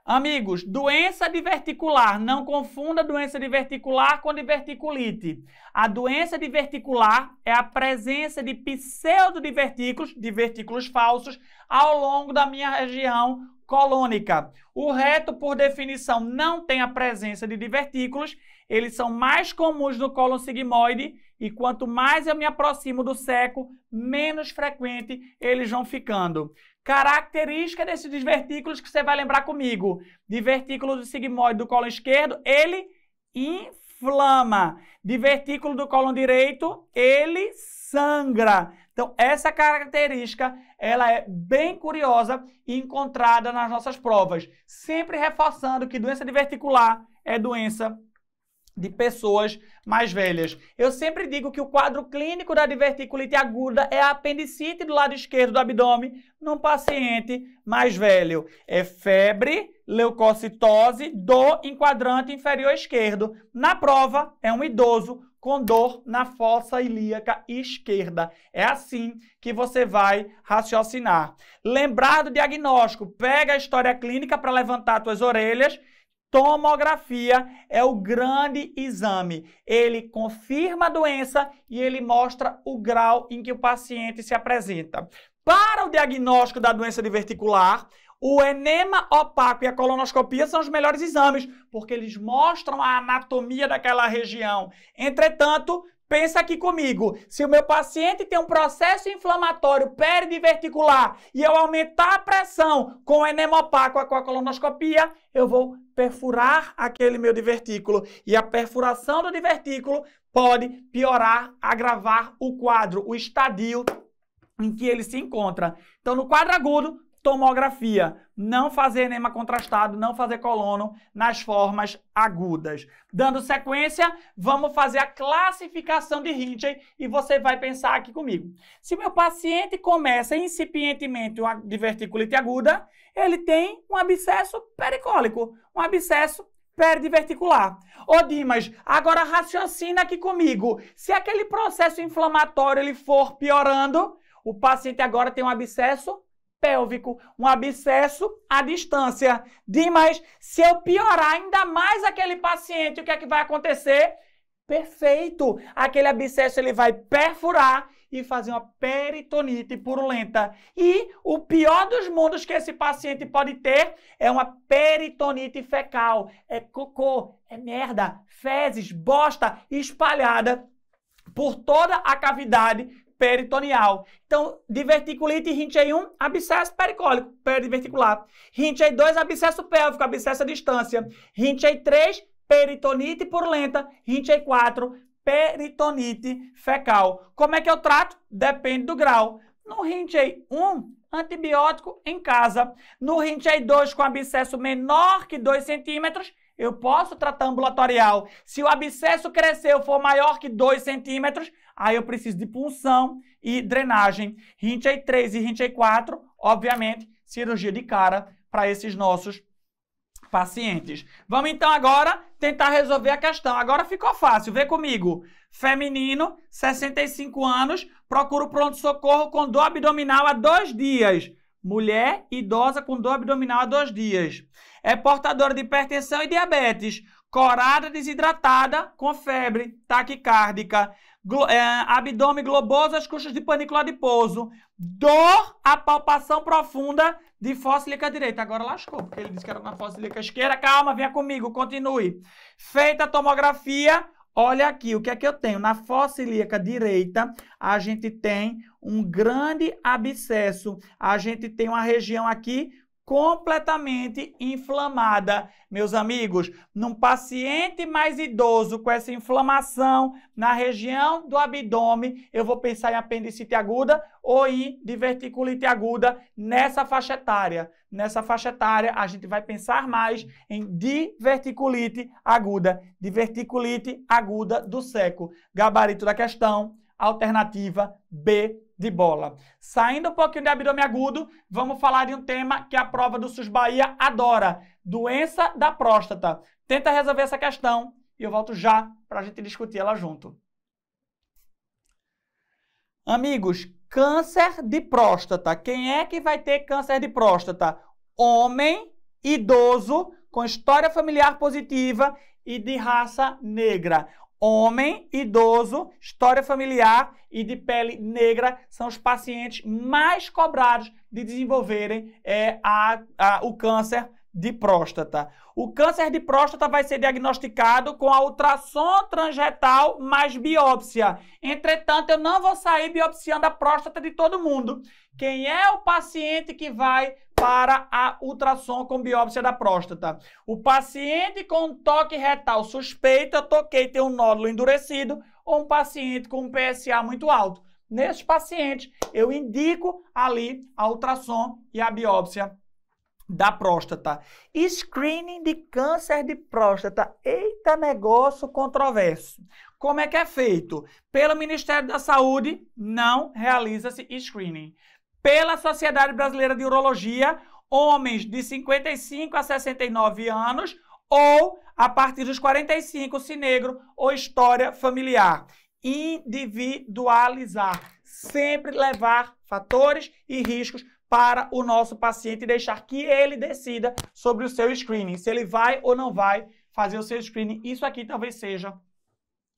Amigos, doença diverticular. Não confunda doença diverticular com diverticulite. A doença diverticular é a presença de pseudodivertículos, divertículos falsos, ao longo da minha região colônica. O reto, por definição, não tem a presença de divertículos. Eles são mais comuns no cólon sigmoide e quanto mais eu me aproximo do seco, menos frequente eles vão ficando. Característica desses divertículos que você vai lembrar comigo. Divertículo do sigmoide do cólon esquerdo, ele inflama. Divertículo do cólon direito, ele sangra. Então, essa característica, ela é bem curiosa e encontrada nas nossas provas. Sempre reforçando que doença diverticular é doença de pessoas mais velhas. Eu sempre digo que o quadro clínico da diverticulite aguda é a apendicite do lado esquerdo do abdômen num paciente mais velho. É febre, leucocitose, dor em quadrante inferior esquerdo. Na prova, é um idoso com dor na fossa ilíaca esquerda. É assim que você vai raciocinar. Lembrar do diagnóstico, pega a história clínica para levantar tuas orelhas. Tomografia é o grande exame. Ele confirma a doença e ele mostra o grau em que o paciente se apresenta. Para o diagnóstico da doença diverticular, o enema opaco e a colonoscopia são os melhores exames, porque eles mostram a anatomia daquela região. Entretanto, pensa aqui comigo, se o meu paciente tem um processo inflamatório peridiverticular e eu aumentar a pressão com o enema opaco com a colonoscopia, eu vou perfurar aquele meu divertículo. E a perfuração do divertículo pode piorar, agravar o quadro, o estadio em que ele se encontra. Então, no quadro agudo, tomografia, não fazer enema contrastado, não fazer colono nas formas agudas. Dando sequência, vamos fazer a classificação de Rinchey e você vai pensar aqui comigo. Se meu paciente começa incipientemente uma diverticulite aguda, ele tem um abscesso pericólico, um abscesso peridiverticular. Ô Dimas, agora raciocina aqui comigo. Se aquele processo inflamatório ele for piorando, o paciente agora tem um abscesso pélvico, um abscesso à distância. Dimas, se eu piorar ainda mais aquele paciente, o que é que vai acontecer? Perfeito! Aquele abscesso ele vai perfurar e fazer uma peritonite purulenta. E o pior dos mundos que esse paciente pode ter é uma peritonite fecal. É cocô, é merda, fezes, bosta espalhada por toda a cavidade peritoneal. Então, diverticulite Rinchey 1, abscesso pericólico, peridiverticular. Rinchey 2, abscesso pélvico, abscesso à distância. Rinchey 3, peritonite purulenta. Rinchey 4, peritonite fecal. Como é que eu trato? Depende do grau. No Rinchey 1, antibiótico em casa. No Rinchey 2, com abscesso menor que 2 centímetros, eu posso tratar ambulatorial. Se o abscesso crescer ou for maior que 2 centímetros, aí eu preciso de punção e drenagem. Rinchey 3 e Rinchey 4, obviamente, cirurgia de cara para esses nossos pacientes. Vamos então agora tentar resolver a questão. Agora ficou fácil, vê comigo. Feminino, 65 anos, procura o pronto-socorro com dor abdominal há 2 dias. Mulher idosa com dor abdominal há 2 dias. É portadora de hipertensão e diabetes. Corada desidratada com febre, taquicárdica. Abdômen globoso às custas de panículo adiposo. Dor à palpação profunda de fossa ilíaca direita. Agora lascou, porque ele disse que era na fossa ilíaca esquerda. Calma, venha comigo, continue. Feita a tomografia, olha aqui, o que é que eu tenho? Na fossa ilíaca direita, a gente tem um grande abscesso. A gente tem uma região aqui completamente inflamada. Meus amigos, num paciente mais idoso com essa inflamação na região do abdômen, eu vou pensar em apendicite aguda ou em diverticulite aguda nessa faixa etária. Nessa faixa etária, a gente vai pensar mais em diverticulite aguda do seco. Gabarito da questão, alternativa B de bola. Saindo um pouquinho de abdômen agudo, vamos falar de um tema que a prova do SUS Bahia adora. Doença da próstata. Tenta resolver essa questão e eu volto já para a gente discutir ela junto. Amigos, câncer de próstata. Quem é que vai ter câncer de próstata? Homem, idoso, com história familiar positiva e de raça negra. Homem, idoso, história familiar e de pele negra são os pacientes mais cobrados de desenvolverem o câncer de próstata. O câncer de próstata vai ser diagnosticado com a ultrassom transretal mais biópsia. Entretanto, eu não vou sair biopsiando a próstata de todo mundo. Quem é o paciente que vai para a ultrassom com biópsia da próstata? O paciente com toque retal suspeito, eu toquei, tem um nódulo endurecido, ou um paciente com um PSA muito alto. Nesses pacientes, eu indico ali a ultrassom e a biópsia da próstata. Screening de câncer de próstata. Eita, negócio controverso. Como é que é feito? Pelo Ministério da Saúde, não realiza-se screening. Pela Sociedade Brasileira de Urologia, homens de 55 a 69 anos ou a partir dos 45, se negro ou história familiar. Individualizar. Sempre levar fatores e riscos para o nosso paciente e deixar que ele decida sobre o seu screening, se ele vai ou não vai fazer o seu screening. Isso aqui talvez seja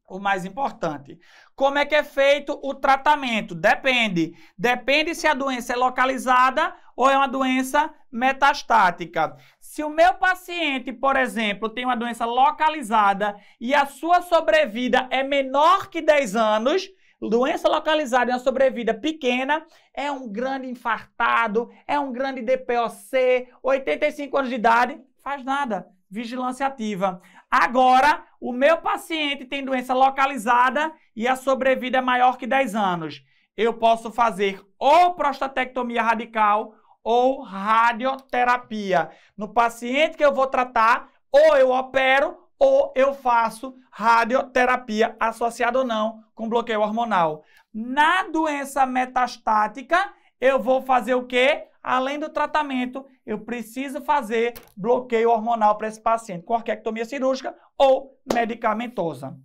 o mais importante. Como é que é feito o tratamento? Depende. Depende se a doença é localizada ou é uma doença metastática. Se o meu paciente, por exemplo, tem uma doença localizada e a sua sobrevida é menor que 10 anos, doença localizada e uma sobrevida pequena, é um grande infartado, é um grande DPOC, 85 anos de idade, faz nada. Vigilância ativa. Agora, o meu paciente tem doença localizada e a sobrevida é maior que 10 anos. Eu posso fazer ou prostatectomia radical ou radioterapia. No paciente que eu vou tratar, ou eu opero ou eu faço radioterapia associada ou não com bloqueio hormonal. Na doença metastática, eu vou fazer o quê? Além do tratamento, eu preciso fazer bloqueio hormonal para esse paciente, com orquiectomia cirúrgica ou medicamentosa.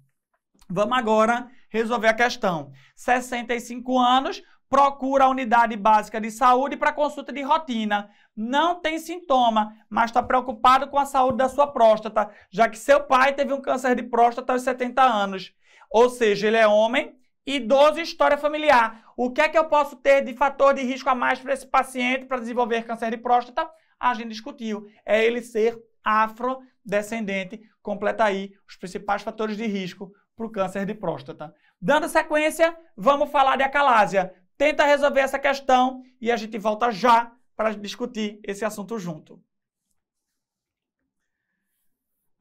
Vamos agora resolver a questão. 65 anos, procura a unidade básica de saúde para consulta de rotina. Não tem sintoma, mas está preocupado com a saúde da sua próstata, já que seu pai teve um câncer de próstata aos 70 anos. Ou seja, ele é homem, idoso e história familiar. O que é que eu posso ter de fator de risco a mais para esse paciente para desenvolver câncer de próstata? A gente discutiu. É ele ser afrodescendente. Completa aí os principais fatores de risco para o câncer de próstata. Dando sequência, vamos falar de acalásia. Tenta resolver essa questão e a gente volta já para discutir esse assunto junto.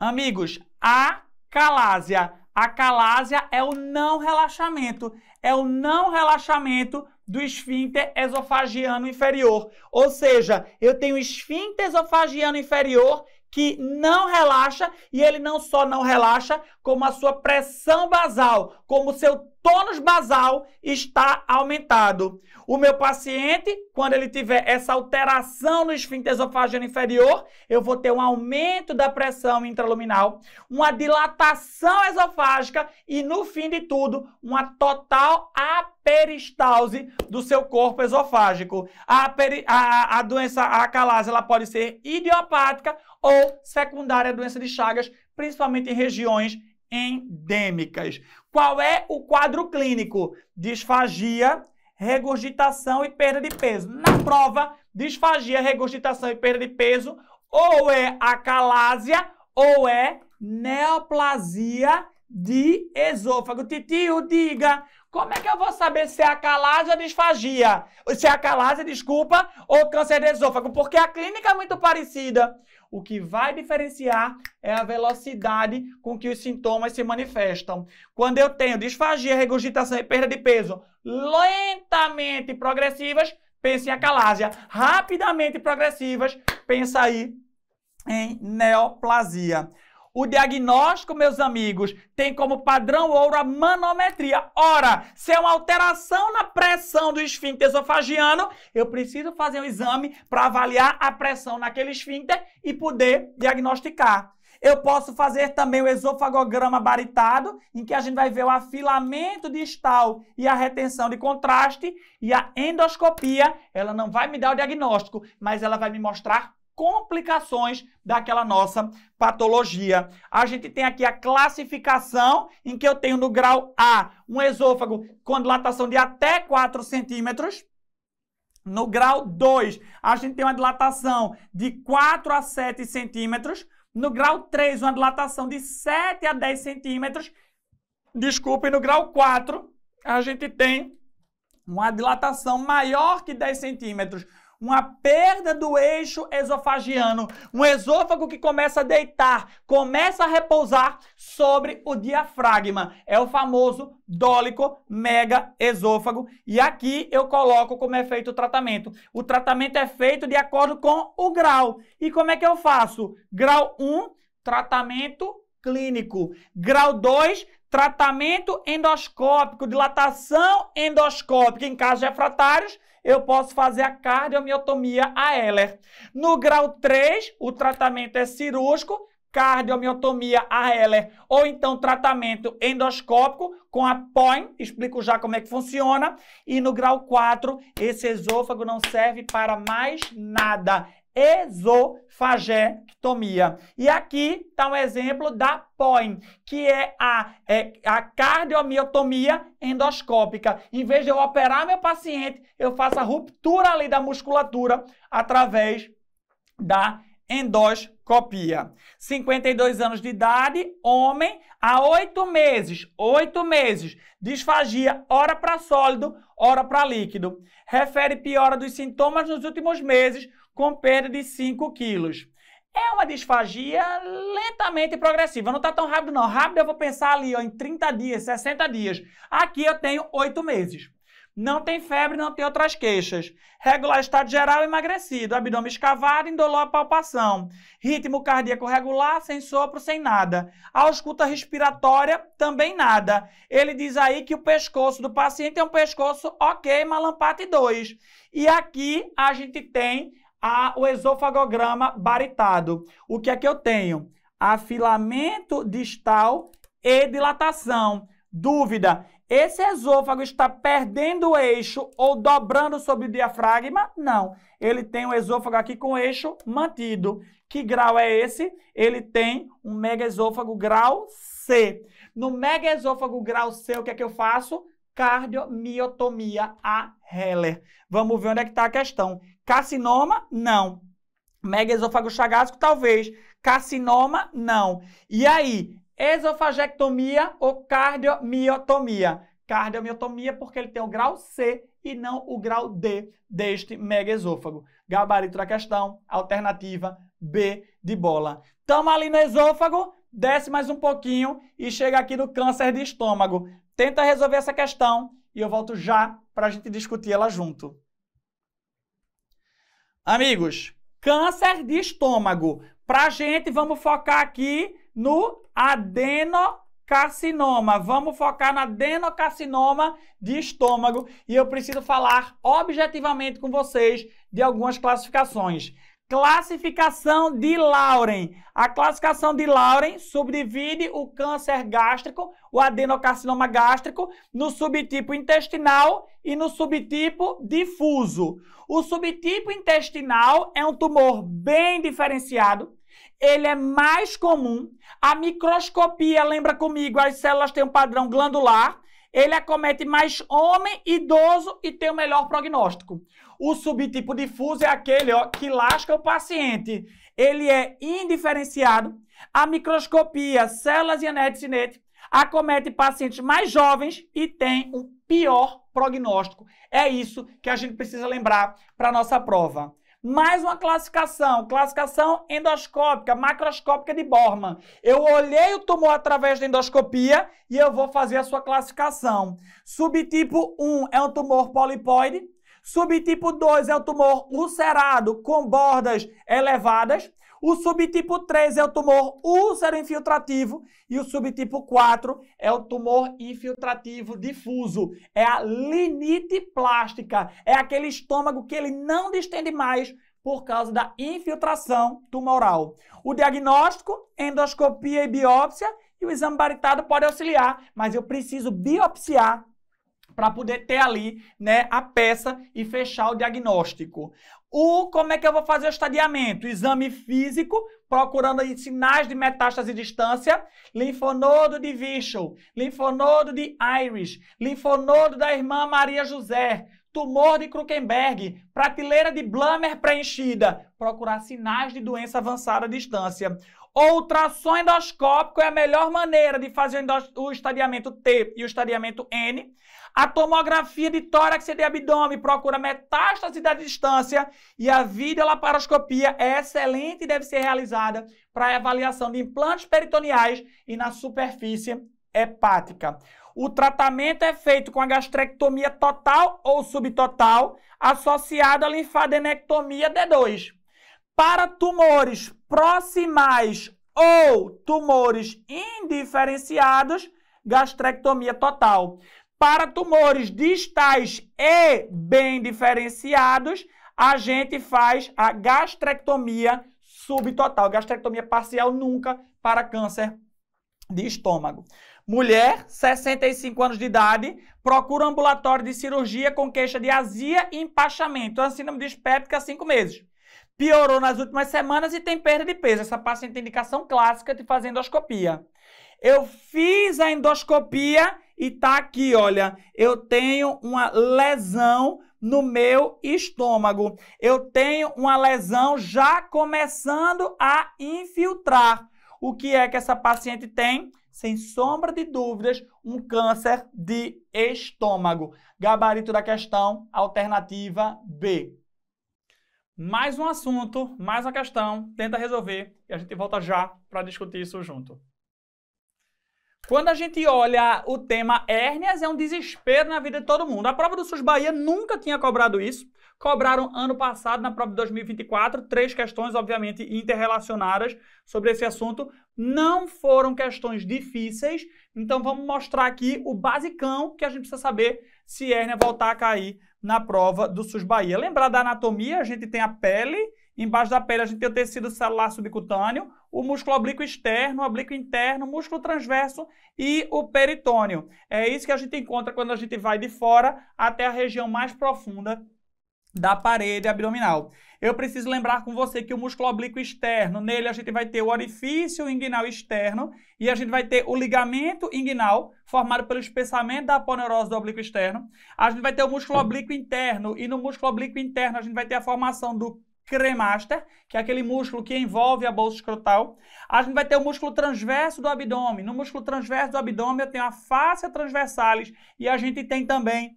Amigos, acalásia. Acalásia é o não relaxamento. É o não relaxamento do esfíncter esofagiano inferior. Ou seja, eu tenho esfíncter esofagiano inferior que não relaxa, e ele não só não relaxa, como a sua pressão basal, como o seu tônus basal está aumentado. O meu paciente, quando ele tiver essa alteração no esfíncter esofagiano inferior, eu vou ter um aumento da pressão intraluminal, uma dilatação esofágica e, no fim de tudo, uma total peristalse do seu corpo esofágico. A doença acalásia ela pode ser idiopática ou secundária à doença de Chagas, principalmente em regiões endêmicas. Qual é o quadro clínico? Disfagia, regurgitação e perda de peso. Na prova, disfagia, regurgitação e perda de peso ou é acalásia ou é neoplasia de esôfago. Titio, diga, como é que eu vou saber se é acalásia ou disfagia? Se é acalásia, desculpa, ou câncer de esôfago? Porque a clínica é muito parecida. O que vai diferenciar é a velocidade com que os sintomas se manifestam. Quando eu tenho disfagia, regurgitação e perda de peso lentamente progressivas, pense em acalásia. Rapidamente progressivas, pensa aí em neoplasia. O diagnóstico, meus amigos, tem como padrão ouro a manometria. Ora, se é uma alteração na pressão do esfíncter esofagiano, eu preciso fazer um exame para avaliar a pressão naquele esfíncter e poder diagnosticar. Eu posso fazer também o esofagograma baritado, em que a gente vai ver o afilamento distal e a retenção de contraste, e a endoscopia, ela não vai me dar o diagnóstico, mas ela vai me mostrar complicações daquela nossa patologia. A gente tem aqui a classificação em que eu tenho no grau A um esôfago com dilatação de até 4 centímetros. No grau 2, a gente tem uma dilatação de 4 a 7 centímetros. No grau 3, uma dilatação de 7 a 10 centímetros. Desculpe, no grau 4, a gente tem uma dilatação maior que 10 centímetros. Uma perda do eixo esofagiano, um esôfago que começa a deitar, começa a repousar sobre o diafragma. É o famoso dólico mega esôfago. E aqui eu coloco como é feito o tratamento. O tratamento é feito de acordo com o grau. E como é que eu faço? Grau 1, tratamento clínico. Grau 2, tratamento endoscópico, dilatação endoscópica em casos refratários, eu posso fazer a cardiomiotomia a Heller. No grau 3, o tratamento é cirúrgico, cardiomiotomia a Heller, ou então tratamento endoscópico com a POIM, explico já como é que funciona. E no grau 4, esse esôfago não serve para mais nada. Esofagectomia. E aqui está um exemplo da POIM, que é a cardiomiotomia endoscópica. Em vez de eu operar meu paciente, eu faço a ruptura ali da musculatura através da endoscopia. 52 anos de idade, homem, há 8 meses, disfagia, ora para sólido, ora para líquido. Refere piora dos sintomas nos últimos meses, com perda de 5 quilos. É uma disfagia lentamente progressiva, não está tão rápido não. Rápido eu vou pensar ali, ó, em 30 dias, 60 dias. Aqui eu tenho 8 meses. Não tem febre, não tem outras queixas. Regular estado geral emagrecido, abdômen escavado, indolor à palpação. Ritmo cardíaco regular, sem sopro, sem nada. A ausculta respiratória, também nada. Ele diz aí que o pescoço do paciente é um pescoço ok, Mallampati 2. E aqui a gente tem o esofagograma baritado. O que é que eu tenho? Afilamento distal e dilatação. Dúvida: esse esôfago está perdendo o eixo ou dobrando sobre o diafragma? Não. Ele tem o esôfago aqui com o eixo mantido. Que grau é esse? Ele tem um megaesôfago grau C. No megaesôfago grau C, o que é que eu faço? Cardiomiotomia a Heller. Vamos ver onde é que está a questão. Carcinoma? Não. Megaesôfago chagásico? Talvez. Carcinoma? Não. E aí? Esofagectomia ou cardiomiotomia? Cardiomiotomia porque ele tem o grau C e não o grau D deste megaesôfago. Gabarito da questão, alternativa B de bola. Estamos ali no esôfago, desce mais um pouquinho e chega aqui no câncer de estômago. Tenta resolver essa questão e eu volto já para a gente discutir ela junto. Amigos, câncer de estômago. Para a gente, vamos focar aqui no adenocarcinoma. Vamos focar no adenocarcinoma de estômago e eu preciso falar objetivamente com vocês de algumas classificações. Classificação de Lauren. A classificação de Lauren subdivide o câncer gástrico, o adenocarcinoma gástrico, no subtipo intestinal e no subtipo difuso. O subtipo intestinal é um tumor bem diferenciado. Ele é mais comum. A microscopia, lembra comigo, as células têm um padrão glandular. Ele acomete mais homem idoso e tem o melhor prognóstico. O subtipo difuso é aquele, ó, que lasca o paciente. Ele é indiferenciado. A microscopia, células Yannet-Cinet, acomete pacientes mais jovens e tem um pior prognóstico. É isso que a gente precisa lembrar para a nossa prova. Mais uma classificação, classificação endoscópica, macroscópica de Bormann. Eu olhei o tumor através da endoscopia e eu vou fazer a sua classificação. Subtipo 1 é um tumor polipoide. Subtipo 2 é o tumor ulcerado com bordas elevadas. O subtipo 3 é o tumor úlcero infiltrativo. E o subtipo 4 é o tumor infiltrativo difuso. É a linite plástica. É aquele estômago que ele não distende mais por causa da infiltração tumoral. O diagnóstico, endoscopia e biópsia. E o exame baritado pode auxiliar, mas eu preciso biopsiar para poder ter ali, né, a peça e fechar o diagnóstico. Como é que eu vou fazer o estadiamento? Exame físico, procurando aí sinais de metástase e distância, linfonodo de Wischel, linfonodo de Irish, linfonodo da irmã Maria José, tumor de Krukenberg, prateleira de Blammer preenchida, procurar sinais de doença avançada à distância. Ultrassom endoscópico é a melhor maneira de fazer o estadiamento T e o estadiamento N. A tomografia de tórax e de abdômen procura metástase da distância e a videolaparoscopia é excelente e deve ser realizada para avaliação de implantes peritoneais e na superfície hepática. O tratamento é feito com a gastrectomia total ou subtotal associada à linfadenectomia D2. Para tumores proximais ou tumores indiferenciados, gastrectomia total. Para tumores distais e bem diferenciados, a gente faz a gastrectomia subtotal. Gastrectomia parcial nunca para câncer de estômago. Mulher, 65 anos de idade, procura um ambulatório de cirurgia com queixa de azia e empachamento. A síndrome dispéptica há 5 meses. Piorou nas últimas semanas e tem perda de peso. Essa paciente tem indicação clássica de fazer endoscopia. Eu fiz a endoscopia e tá aqui, olha, eu tenho uma lesão no meu estômago. Eu tenho uma lesão já começando a infiltrar. O que é que essa paciente tem? Sem sombra de dúvidas, um câncer de estômago. Gabarito da questão, alternativa B. Mais um assunto, mais uma questão, tenta resolver e a gente volta já para discutir isso junto. Quando a gente olha o tema hérnias, é um desespero na vida de todo mundo. A prova do SUS Bahia nunca tinha cobrado isso. Cobraram ano passado, na prova de 2024, 3 questões, obviamente, interrelacionadas sobre esse assunto. Não foram questões difíceis, então vamos mostrar aqui o basicão que a gente precisa saber se hérnia voltar a cair na prova do SUS Bahia. Lembrar da anatomia, a gente tem a pele, embaixo da pele a gente tem o tecido celular subcutâneo, o músculo oblíquo externo, o oblíquo interno, o músculo transverso e o peritônio. É isso que a gente encontra quando a gente vai de fora até a região mais profunda da parede abdominal. Eu preciso lembrar com você que o músculo oblíquo externo, nele a gente vai ter o orifício inguinal externo e a gente vai ter o ligamento inguinal, formado pelo espessamento da aponeurose do oblíquo externo. A gente vai ter o músculo oblíquo interno e no músculo oblíquo interno a gente vai ter a formação do cremaster, que é aquele músculo que envolve a bolsa escrotal. A gente vai ter o músculo transverso do abdômen. No músculo transverso do abdômen eu tenho a fáscia transversalis e a gente tem também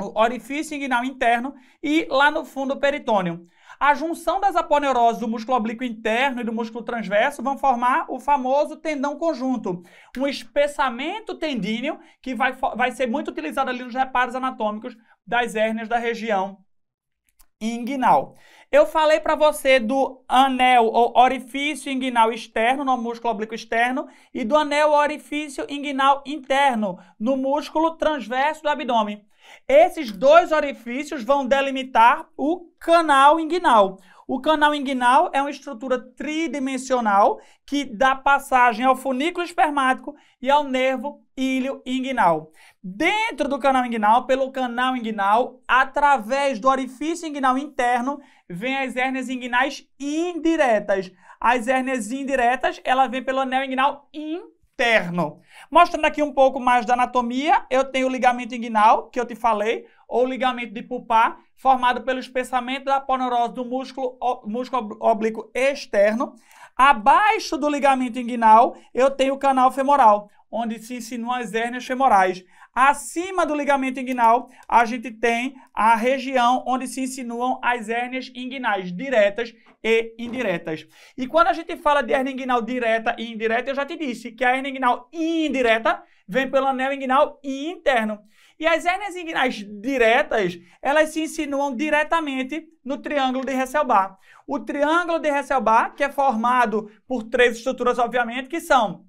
o orifício inguinal interno e lá no fundo o peritônio. A junção das aponeuroses do músculo oblíquo interno e do músculo transverso vão formar o famoso tendão conjunto, um espessamento tendíneo que vai ser muito utilizado ali nos reparos anatômicos das hérnias da região inguinal. Eu falei para você do anel ou orifício inguinal externo no músculo oblíquo externo e do anel orifício inguinal interno no músculo transverso do abdômen. Esses dois orifícios vão delimitar o canal inguinal. O canal inguinal é uma estrutura tridimensional que dá passagem ao funículo espermático e ao nervo íleo inguinal. Dentro do canal inguinal, pelo canal inguinal, através do orifício inguinal interno, vêm as hérnias inguinais indiretas. As hérnias indiretas, ela vem pelo anel inguinal interno. Mostrando aqui um pouco mais da anatomia, eu tenho o ligamento inguinal, que eu te falei, ou ligamento de Pupá, formado pelo espessamento da aponeurose do músculo oblíquo externo. Abaixo do ligamento inguinal, eu tenho o canal femoral, onde se insinuam as hérnias femorais. Acima do ligamento inguinal, a gente tem a região onde se insinuam as hérnias inguinais diretas e indiretas. E quando a gente fala de hérnia inguinal direta e indireta, eu já te disse que a hérnia inguinal indireta vem pelo anel inguinal interno. E as hérnias inguinais diretas, elas se insinuam diretamente no triângulo de Hesselbach. O triângulo de Hesselbach, que é formado por 3 estruturas, obviamente, que são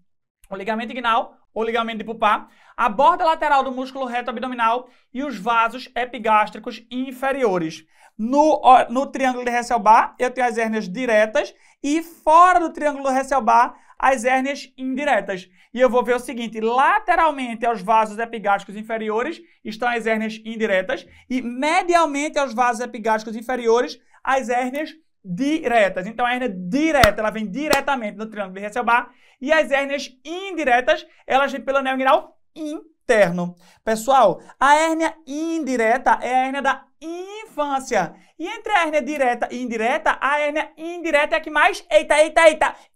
o ligamento inguinal, ou ligamento de Pupá, a borda lateral do músculo reto abdominal e os vasos epigástricos inferiores. No triângulo de Hesselbach, eu tenho as hérnias diretas e fora do triângulo de Hesselbach, as hérnias indiretas. E eu vou ver o seguinte, lateralmente aos vasos epigástricos inferiores estão as hérnias indiretas e medialmente aos vasos epigástricos inferiores, as hérnias diretas. Então, a hérnia direta, ela vem diretamente no triângulo de Hesselbach e as hérnias indiretas, elas vêm pelo anel inguinal interno. Pessoal, a hérnia indireta é a hérnia da infância. E entre a hérnia direta e indireta, a hérnia indireta é a que mais,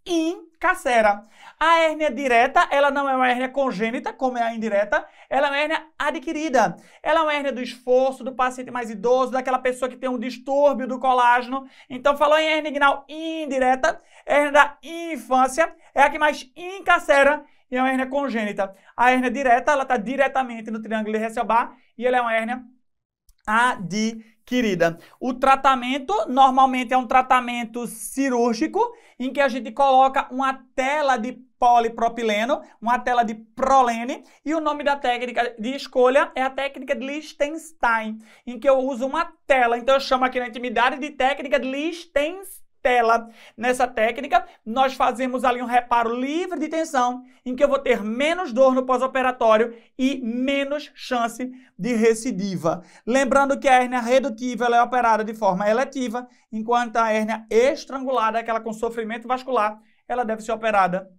encacera. A hérnia direta, ela não é uma hérnia congênita, como é a indireta, ela é uma hérnia adquirida. Ela é uma hérnia do esforço, do paciente mais idoso, daquela pessoa que tem um distúrbio do colágeno. Então, falou em hérnia inguinal indireta, hérnia da infância, é a que mais encacera e é uma hérnia congênita. A hérnia direta, ela está diretamente no triângulo de Hesselbach e ela é uma hérnia adquirida. O tratamento, normalmente, é um tratamento cirúrgico, em que a gente coloca uma tela de polipropileno, uma tela de prolene, e o nome da técnica de escolha é a técnica de Lichtenstein, em que eu uso uma tela. Então eu chamo aqui na intimidade de técnica de Lichtenstein. Nessa técnica, nós fazemos ali um reparo livre de tensão, em que eu vou ter menos dor no pós-operatório e menos chance de recidiva. Lembrando que a hérnia redutiva ela é operada de forma eletiva, enquanto a hérnia estrangulada, aquela com sofrimento vascular, ela deve ser operada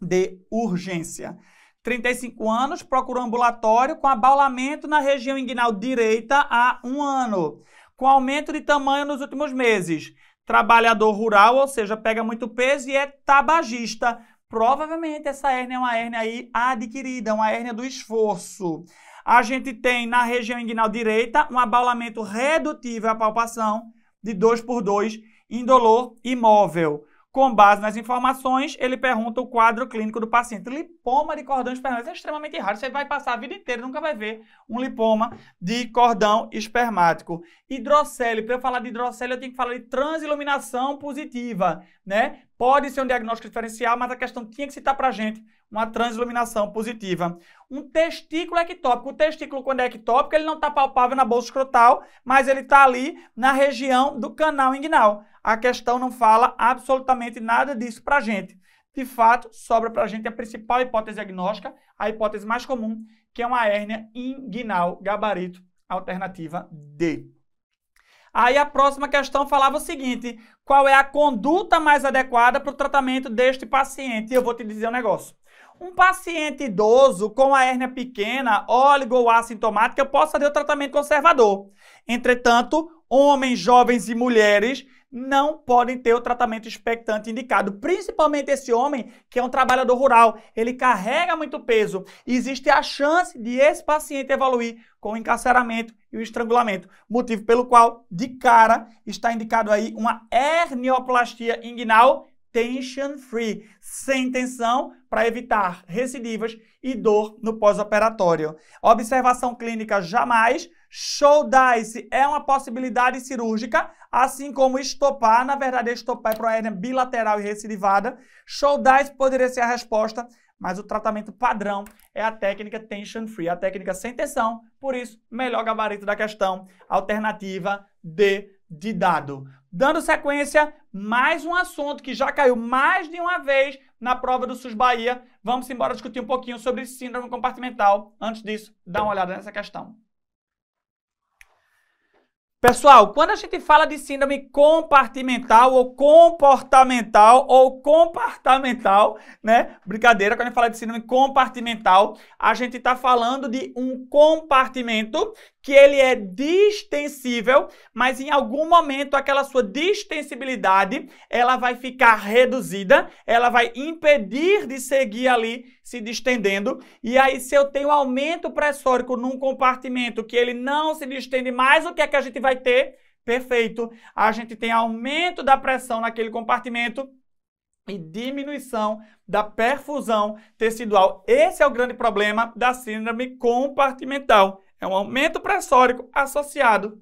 de urgência. 35 anos, procura um ambulatório com abaulamento na região inguinal direita há 1 ano, com aumento de tamanho nos últimos meses. Trabalhador rural, ou seja, pega muito peso e é tabagista. Provavelmente essa hérnia é uma hérnia aí adquirida, uma hérnia do esforço. A gente tem na região inguinal direita um abaulamento redutivo à palpação de 2x2, indolor imóvel. Com base nas informações, ele pergunta o quadro clínico do paciente. Lipoma de cordão espermático é extremamente raro. Você vai passar a vida inteira e nunca vai ver um lipoma de cordão espermático. Hidrocele. Para eu falar de hidrocele, eu tenho que falar de transiluminação positiva, né? Pode ser um diagnóstico diferencial, mas a questão tinha que citar para a gente uma transiluminação positiva. Um testículo ectópico. O testículo, quando é ectópico, ele não está palpável na bolsa escrotal, mas ele está ali na região do canal inguinal. A questão não fala absolutamente nada disso para a gente. De fato, sobra para a gente a principal hipótese diagnóstica, a hipótese mais comum, que é uma hérnia inguinal, gabarito, alternativa D. Aí a próxima questão falava o seguinte: qual é a conduta mais adequada para o tratamento deste paciente? E eu vou te dizer um negócio. Um paciente idoso com a hérnia pequena, óligo ou assintomática, eu posso fazer o tratamento conservador. Entretanto, homens, jovens e mulheres não podem ter o tratamento expectante indicado, principalmente esse homem que é um trabalhador rural, ele carrega muito peso. Existe a chance de esse paciente evoluir com o encarceramento e o estrangulamento, motivo pelo qual, de cara, está indicado aí uma hernioplastia inguinal tension-free, sem tensão, para evitar recidivas e dor no pós-operatório. Observação clínica jamais. Shouldice é uma possibilidade cirúrgica, assim como estopar. Na verdade, estopar é para uma hérnia bilateral e recidivada. Shouldice poderia ser a resposta, mas o tratamento padrão é a técnica tension-free, a técnica sem tensão. Por isso, melhor gabarito da questão, alternativa D de dado. Dando sequência, mais um assunto que já caiu mais de uma vez na prova do SUS Bahia. Vamos embora discutir um pouquinho sobre síndrome compartimental. Antes disso, dá uma olhada nessa questão. Pessoal, quando a gente fala de síndrome compartimental ou comportamental ou compartamental, né? Brincadeira, quando a gente fala de síndrome compartimental, a gente está falando de um compartimento que ele é distensível, mas em algum momento aquela sua distensibilidade, ela vai ficar reduzida, ela vai impedir de seguir ali se distendendo. E aí, se eu tenho aumento pressórico num compartimento que ele não se distende mais, o que é que a gente vai ter? Perfeito. A gente tem aumento da pressão naquele compartimento e diminuição da perfusão tecidual. Esse é o grande problema da síndrome compartimental. É um aumento pressórico associado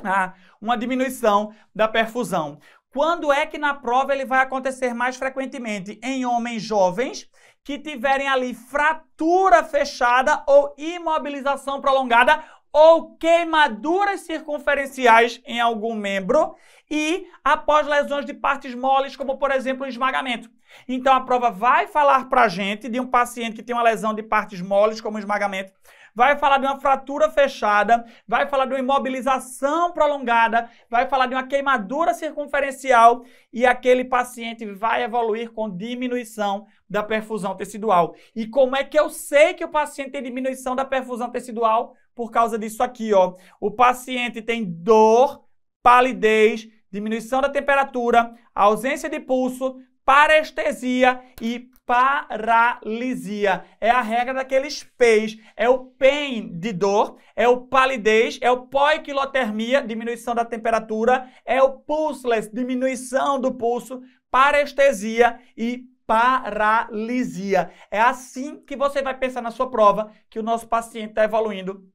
a uma diminuição da perfusão. Quando é que na prova ele vai acontecer mais frequentemente? Em homens jovens que tiverem ali fratura fechada ou imobilização prolongada ou queimaduras circunferenciais em algum membro e após lesões de partes moles, como por exemplo o esmagamento. Então a prova vai falar para a gente de um paciente que tem uma lesão de partes moles, como o esmagamento, vai falar de uma fratura fechada, vai falar de uma imobilização prolongada, vai falar de uma queimadura circunferencial e aquele paciente vai evoluir com diminuição da perfusão tecidual. E como é que eu sei que o paciente tem diminuição da perfusão tecidual? Por causa disso aqui, ó. O paciente tem dor, palidez, diminuição da temperatura, ausência de pulso, parestesia e paralisia. É a regra daqueles PEIs. É o pain de dor, é o palidez, é o poiquilotermia, diminuição da temperatura, é o pulseless, diminuição do pulso, parestesia e paralisia. É assim que você vai pensar na sua prova que o nosso paciente está evoluindo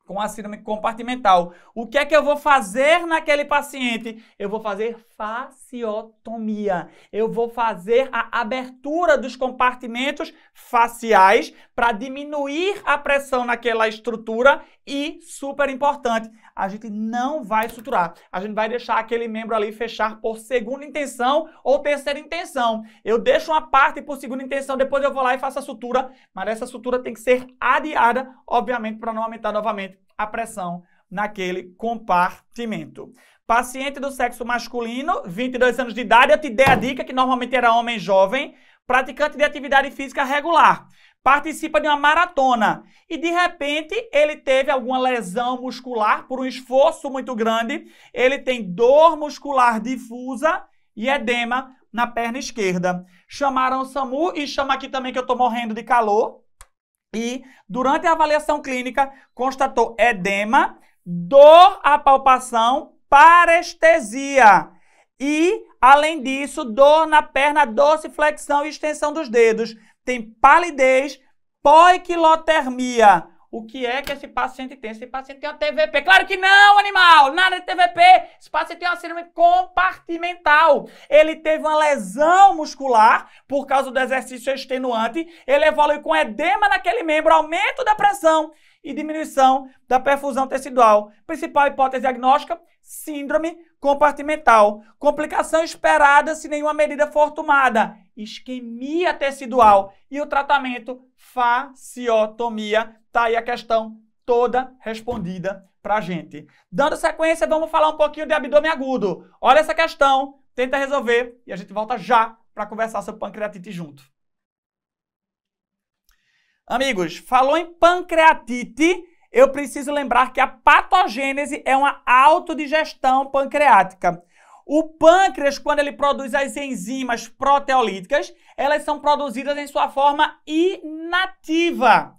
com a síndrome compartimental. O que é que eu vou fazer naquele paciente? Eu vou fazer fasciotomia. Eu vou fazer a abertura dos compartimentos faciais para diminuir a pressão naquela estrutura e, super importante, a gente não vai suturar. A gente vai deixar aquele membro ali fechar por segunda intenção ou terceira intenção. Eu deixo uma parte por segunda intenção, depois eu vou lá e faço a sutura, mas essa sutura tem que ser adiada, obviamente, para não aumentar novamente a pressão naquele compartimento. Paciente do sexo masculino, 22 anos de idade, eu te dei a dica que normalmente era homem jovem, praticante de atividade física regular, participa de uma maratona e de repente ele teve alguma lesão muscular por um esforço muito grande, ele tem dor muscular difusa e edema na perna esquerda. Chamaram o SAMU e chama aqui também que eu tô morrendo de calor e durante a avaliação clínica constatou edema, dor à palpação, parestesia e, além disso, dor na perna, dorsiflexão e extensão dos dedos. Tem palidez, poiquilotermia. O que é que esse paciente tem? Esse paciente tem uma TVP. Claro que não, animal! Nada de TVP! Esse paciente tem uma síndrome compartimental. Ele teve uma lesão muscular por causa do exercício extenuante. Ele evolui com edema naquele membro, aumento da pressão e diminuição da perfusão tecidual. Principal hipótese diagnóstica, síndrome compartimental. Complicação esperada se nenhuma medida for tomada, isquemia tecidual. E o tratamento, fasciotomia. Tá aí a questão toda respondida pra gente. Dando sequência, vamos falar um pouquinho de abdômen agudo. Olha essa questão, tenta resolver e a gente volta já para conversar sobre pancreatite junto. Amigos, falou em pancreatite, eu preciso lembrar que a patogênese é uma autodigestão pancreática. O pâncreas, quando ele produz as enzimas proteolíticas, elas são produzidas em sua forma inativa.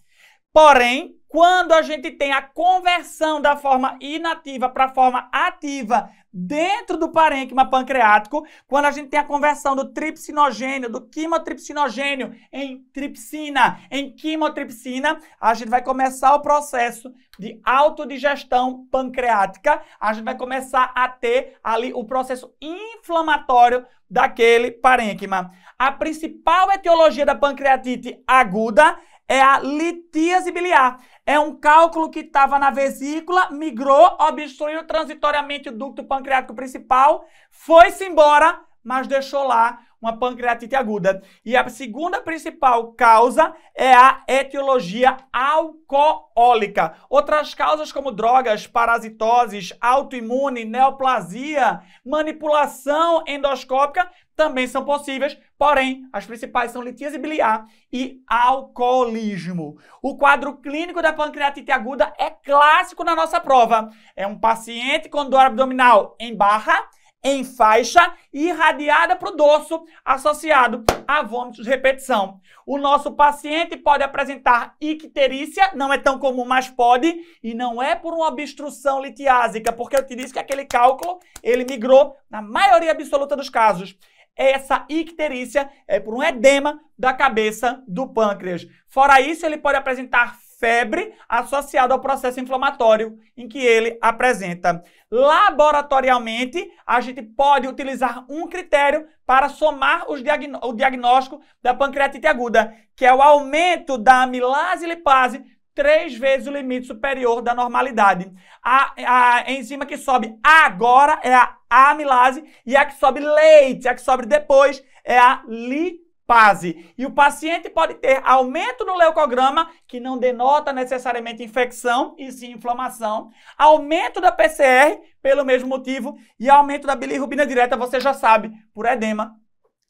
Porém, quando a gente tem a conversão da forma inativa para a forma ativa dentro do parênquima pancreático, quando a gente tem a conversão do tripsinogênio, do quimotripsinogênio em tripsina, em quimotripsina, a gente vai começar o processo de autodigestão pancreática, a gente vai começar a ter ali o processo inflamatório daquele parênquima. A principal etiologia da pancreatite aguda é a litíase biliar. É um cálculo que estava na vesícula, migrou, obstruiu transitoriamente o ducto pancreático principal, foi-se embora, mas deixou lá uma pancreatite aguda. E a segunda principal causa é a etiologia alcoólica. Outras causas como drogas, parasitoses, autoimune, neoplasia, manipulação endoscópica também são possíveis, porém, as principais são litíase biliar e alcoolismo. O quadro clínico da pancreatite aguda é clássico na nossa prova. É um paciente com dor abdominal em barra, em faixa e irradiada para o dorso, associado a vômitos de repetição. O nosso paciente pode apresentar icterícia, não é tão comum, mas pode, e não é por uma obstrução litiásica, porque eu te disse que aquele cálculo, ele migrou na maioria absoluta dos casos. Essa icterícia é por um edema da cabeça do pâncreas. Fora isso, ele pode apresentar febre associada ao processo inflamatório em que ele apresenta. Laboratorialmente, a gente pode utilizar um critério para somar o diagnóstico da pancreatite aguda, que é o aumento da amilase e lipase 3 vezes o limite superior da normalidade. A enzima que sobe agora é a amilase e a que sobe leite, a que sobe depois é a lipase. E o paciente pode ter aumento no leucograma, que não denota necessariamente infecção, e sim inflamação, aumento da PCR, pelo mesmo motivo, e aumento da bilirrubina direta, você já sabe, por edema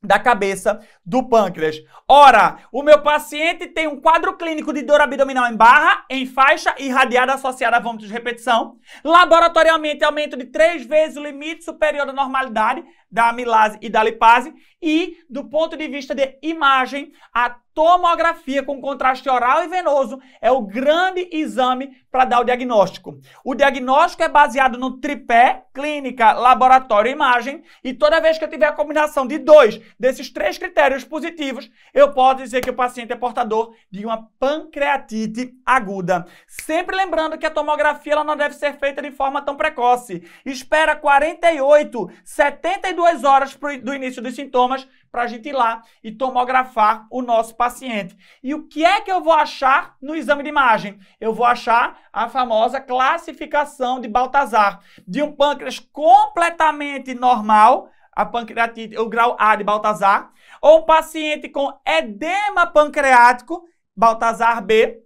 da cabeça do pâncreas. Ora, o meu paciente tem um quadro clínico de dor abdominal em barra, em faixa, irradiada associada a vômitos de repetição. Laboratorialmente, aumento de 3 vezes o limite superior da normalidade da amilase e da lipase. E, do ponto de vista de imagem, a tomografia com contraste oral e venoso é o grande exame para dar o diagnóstico. O diagnóstico é baseado no tripé, clínica, laboratório e imagem, e toda vez que eu tiver a combinação de 2 desses 3 critérios positivos, eu posso dizer que o paciente é portador de uma pancreatite aguda. Sempre lembrando que a tomografia ela não deve ser feita de forma tão precoce. Espera 48, 72 horas do início dos sintomas para a gente ir lá e tomografar o nosso paciente. E o que é que eu vou achar no exame de imagem? Eu vou achar a famosa classificação de Baltazar, de um pâncreas completamente normal, a pancreatite, o grau A de Baltazar, ou um paciente com edema pancreático, Baltazar B.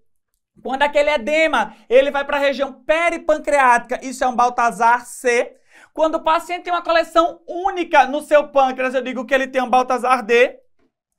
Quando aquele edema ele vai para a região peripancreática, isso é um Baltazar C. Quando o paciente tem uma coleção única no seu pâncreas, eu digo que ele tem um Baltazar D.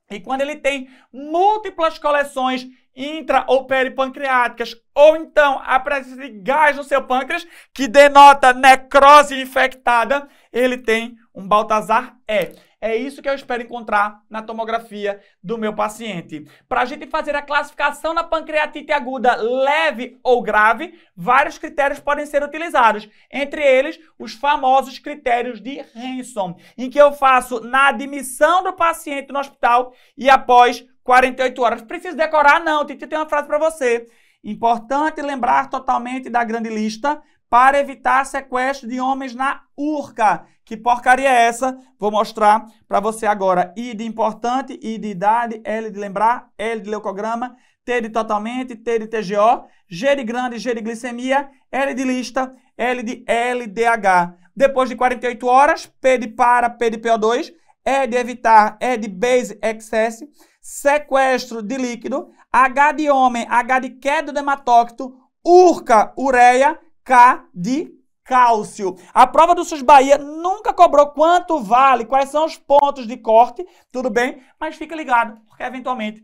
E quando ele tem múltiplas coleções intra- ou peripancreáticas, ou então a presença de gás no seu pâncreas, que denota necrose infectada, ele tem um Baltazar E. É isso que eu espero encontrar na tomografia do meu paciente. Para a gente fazer a classificação na pancreatite aguda leve ou grave, vários critérios podem ser utilizados. Entre eles, os famosos critérios de Hanson, em que eu faço na admissão do paciente no hospital e após 48 horas. Preciso decorar? Não, Titi tem uma frase para você. Importante lembrar totalmente da grande lista para evitar sequestro de homens na urca. Que porcaria é essa? Vou mostrar para você agora. I de importante, I de idade, L de lembrar, L de leucograma, T de totalmente, T de TGO, G de grande, G de glicemia, L de lista, L de LDH. Depois de 48 horas, P de para, P de PO2, E de evitar, E de base excess, sequestro de líquido, H de homem, H de queda do hematócrito, urca, ureia, K de cálcio. A prova do SUS Bahia nunca cobrou quanto vale, quais são os pontos de corte, tudo bem? Mas fica ligado, porque eventualmente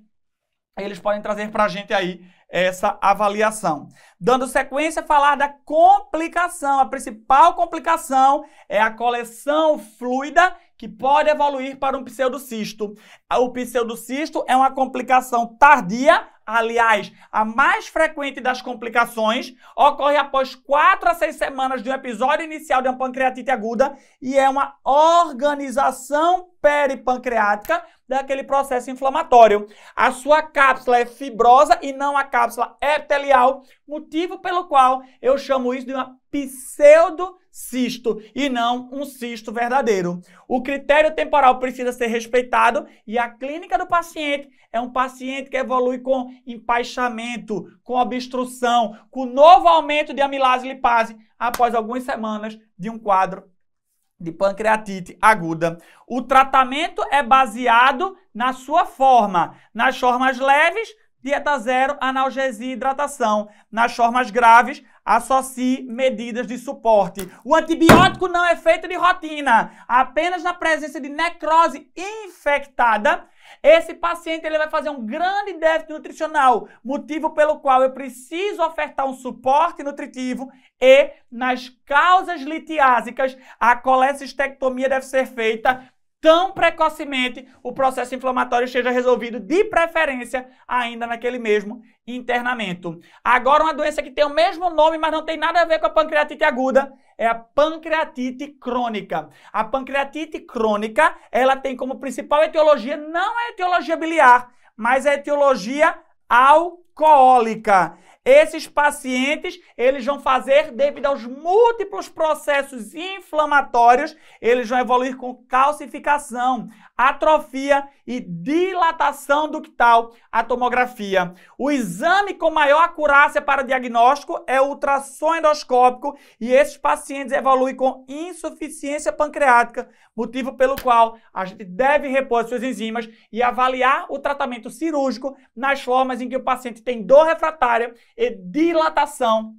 eles podem trazer para a gente aí essa avaliação. Dando sequência, falar da complicação. A principal complicação é a coleção fluida, que pode evoluir para um pseudocisto. O pseudocisto é uma complicação tardia. Aliás, a mais frequente das complicações ocorre após 4 a 6 semanas de um episódio inicial de uma pancreatite aguda e é uma organização peripancreática daquele processo inflamatório. A sua cápsula é fibrosa e não a cápsula epitelial, motivo pelo qual eu chamo isso de uma pseudocisto e não um cisto verdadeiro. O critério temporal precisa ser respeitado e a clínica do paciente é um paciente que evolui com empaixamento, com obstrução, com novo aumento de amilase e lipase após algumas semanas de um quadro de pancreatite aguda. O tratamento é baseado na sua forma. Nas formas leves, dieta zero, analgesia e hidratação. Nas formas graves, associe medidas de suporte. O antibiótico não é feito de rotina. Apenas na presença de necrose infectada, esse paciente ele vai fazer um grande déficit nutricional, motivo pelo qual eu preciso ofertar um suporte nutritivo e, nas causas litiásicas, a colecistectomia deve ser feita tão precocemente o processo inflamatório esteja resolvido, de preferência ainda naquele mesmo internamento. Agora, uma doença que tem o mesmo nome, mas não tem nada a ver com a pancreatite aguda, é a pancreatite crônica. A pancreatite crônica, ela tem como principal etiologia, não a etiologia biliar, mas a etiologia alcoólica. Esses pacientes, eles vão fazer, devido aos múltiplos processos inflamatórios, eles vão evoluir com calcificação, atrofia e dilatação ductal, a tomografia. O exame com maior acurácia para diagnóstico é o ultrassom endoscópico e esses pacientes evoluem com insuficiência pancreática, motivo pelo qual a gente deve repor suas enzimas e avaliar o tratamento cirúrgico nas formas em que o paciente tem dor refratária e dilatação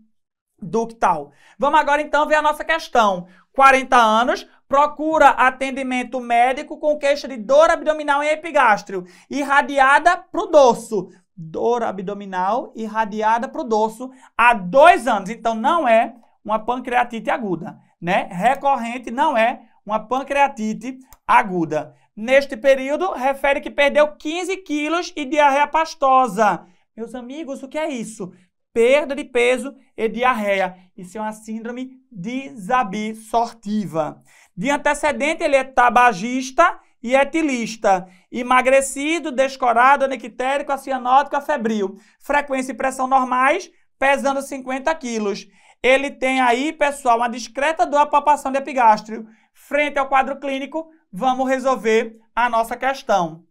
ductal. Vamos agora então ver a nossa questão. 40 anos, procura atendimento médico com queixa de dor abdominal em epigástrio, irradiada para o dorso. Dor abdominal irradiada para o dorso há 2 anos. Então não é uma pancreatite aguda, né? Recorrente não é uma pancreatite aguda. neste período, refere que perdeu 15 quilos e diarreia pastosa. Meus amigos, o que é isso? Perda de peso e diarreia. Isso é uma síndrome desabsortiva. De antecedente, ele é tabagista e etilista. Emagrecido, descorado, anictérico, acianótico, afebril. Frequência e pressão normais, pesando 50 quilos. Ele tem aí, pessoal, uma discreta dor à palpação de epigástrio. Frente ao quadro clínico, vamos resolver a nossa questão.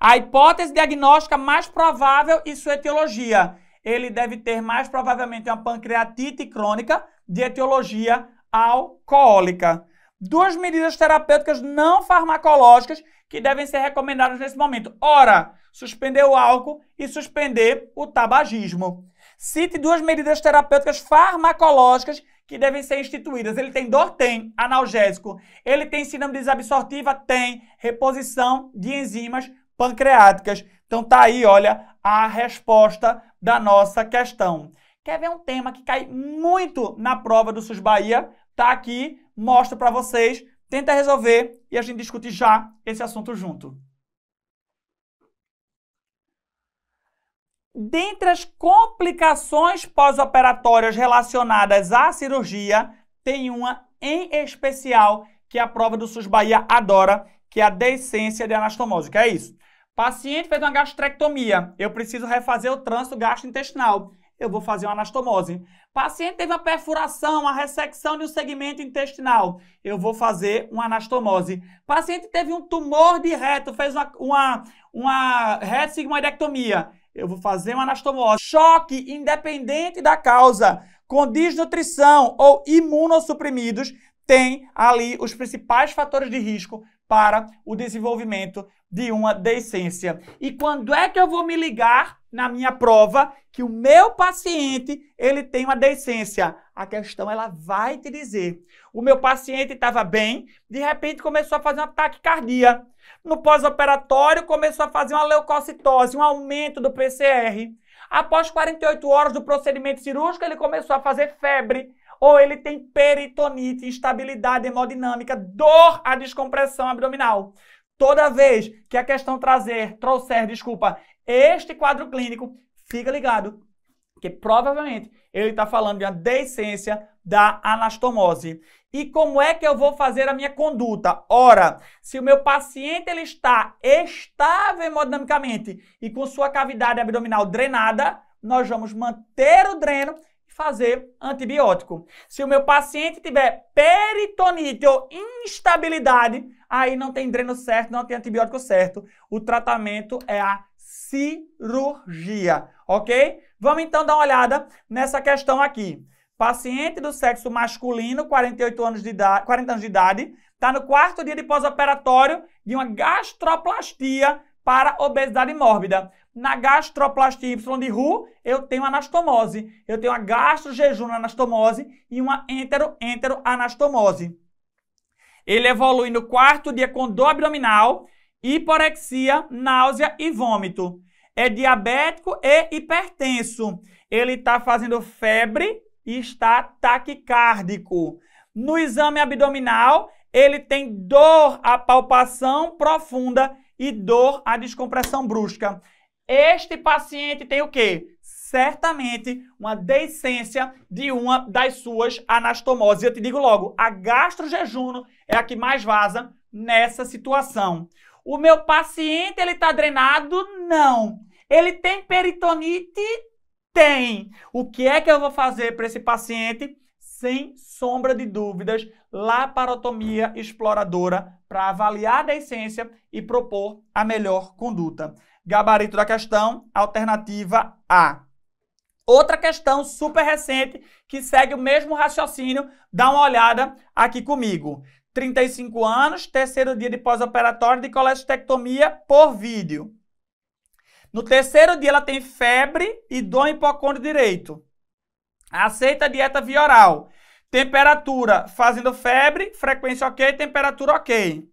A hipótese diagnóstica mais provável e sua etiologia. Ele deve ter mais provavelmente uma pancreatite crônica de etiologia alcoólica. 2 medidas terapêuticas não farmacológicas que devem ser recomendadas nesse momento. Ora, suspender o álcool e suspender o tabagismo. Cite 2 medidas terapêuticas farmacológicas que devem ser instituídas. Ele tem dor? Tem. Analgésico. Ele tem síndrome desabsortiva? Tem. Reposição de enzimas pancreáticas. Então tá aí, olha, a resposta da nossa questão. Quer ver um tema que cai muito na prova do SUS Bahia? Tá aqui, mostro para vocês. Tenta resolver e a gente discute já esse assunto junto. Dentre as complicações pós-operatórias relacionadas à cirurgia, tem uma em especial que a prova do SUS Bahia adora, que é a deiscência de anastomose. Que é isso? Paciente fez uma gastrectomia, eu preciso refazer o trânsito gastrointestinal. Eu vou fazer uma anastomose. Paciente teve uma perfuração, uma ressecção de um segmento intestinal. Eu vou fazer uma anastomose. Paciente teve um tumor de reto, fez uma reto-sigmoidectomia. Eu vou fazer uma anastomose. Choque, independente da causa, com desnutrição ou imunossuprimidos, tem ali os principais fatores de risco para o desenvolvimento de uma deiscência. E quando é que eu vou me ligar na minha prova que o meu paciente ele tem uma deiscência? A questão ela vai te dizer. O meu paciente estava bem, de repente começou a fazer um ataque cardíaco. No pós-operatório começou a fazer uma leucocitose, um aumento do PCR. Após 48 horas do procedimento cirúrgico, ele começou a fazer febre. Ou ele tem peritonite, instabilidade hemodinâmica, dor à descompressão abdominal. Toda vez que a questão trouxer, este quadro clínico, fica ligado, que provavelmente ele está falando de uma deiscência da anastomose. E como é que eu vou fazer a minha conduta? Ora, se o meu paciente ele está estável hemodinamicamente e com sua cavidade abdominal drenada, nós vamos manter o dreno fazer antibiótico. Se o meu paciente tiver peritonite ou instabilidade, aí não tem dreno certo, não tem antibiótico certo. O tratamento é a cirurgia, ok? Vamos então dar uma olhada nessa questão aqui. Paciente do sexo masculino, 40 anos de idade, está no 4º dia de pós-operatório de uma gastroplastia para obesidade mórbida. Na gastroplastia Y de Roux, eu tenho anastomose. Eu tenho uma gastrojejuna anastomose e uma entero-anastomose. Ele evolui no 4º dia com dor abdominal, hiporexia, náusea e vômito. É diabético e hipertenso. Ele está fazendo febre e está taquicárdico. No exame abdominal, ele tem dor à palpação profunda e dor à descompressão brusca. Este paciente tem o quê? Certamente uma deiscência de uma das suas anastomoses. Eu te digo logo, a gastrojejuno é a que mais vaza nessa situação. O meu paciente, ele está drenado? Não. Ele tem peritonite? Tem. O que é que eu vou fazer para esse paciente? Sem sombra de dúvidas, laparotomia exploradora para avaliar a deiscência e propor a melhor conduta. Gabarito da questão, alternativa A. Outra questão super recente que segue o mesmo raciocínio, dá uma olhada aqui comigo. 35 anos, 3º dia de pós-operatório de colestectomia por vídeo. No 3º dia ela tem febre e dor em hipocôndrio direito. Aceita a dieta via oral. Temperatura fazendo febre, frequência ok, temperatura ok.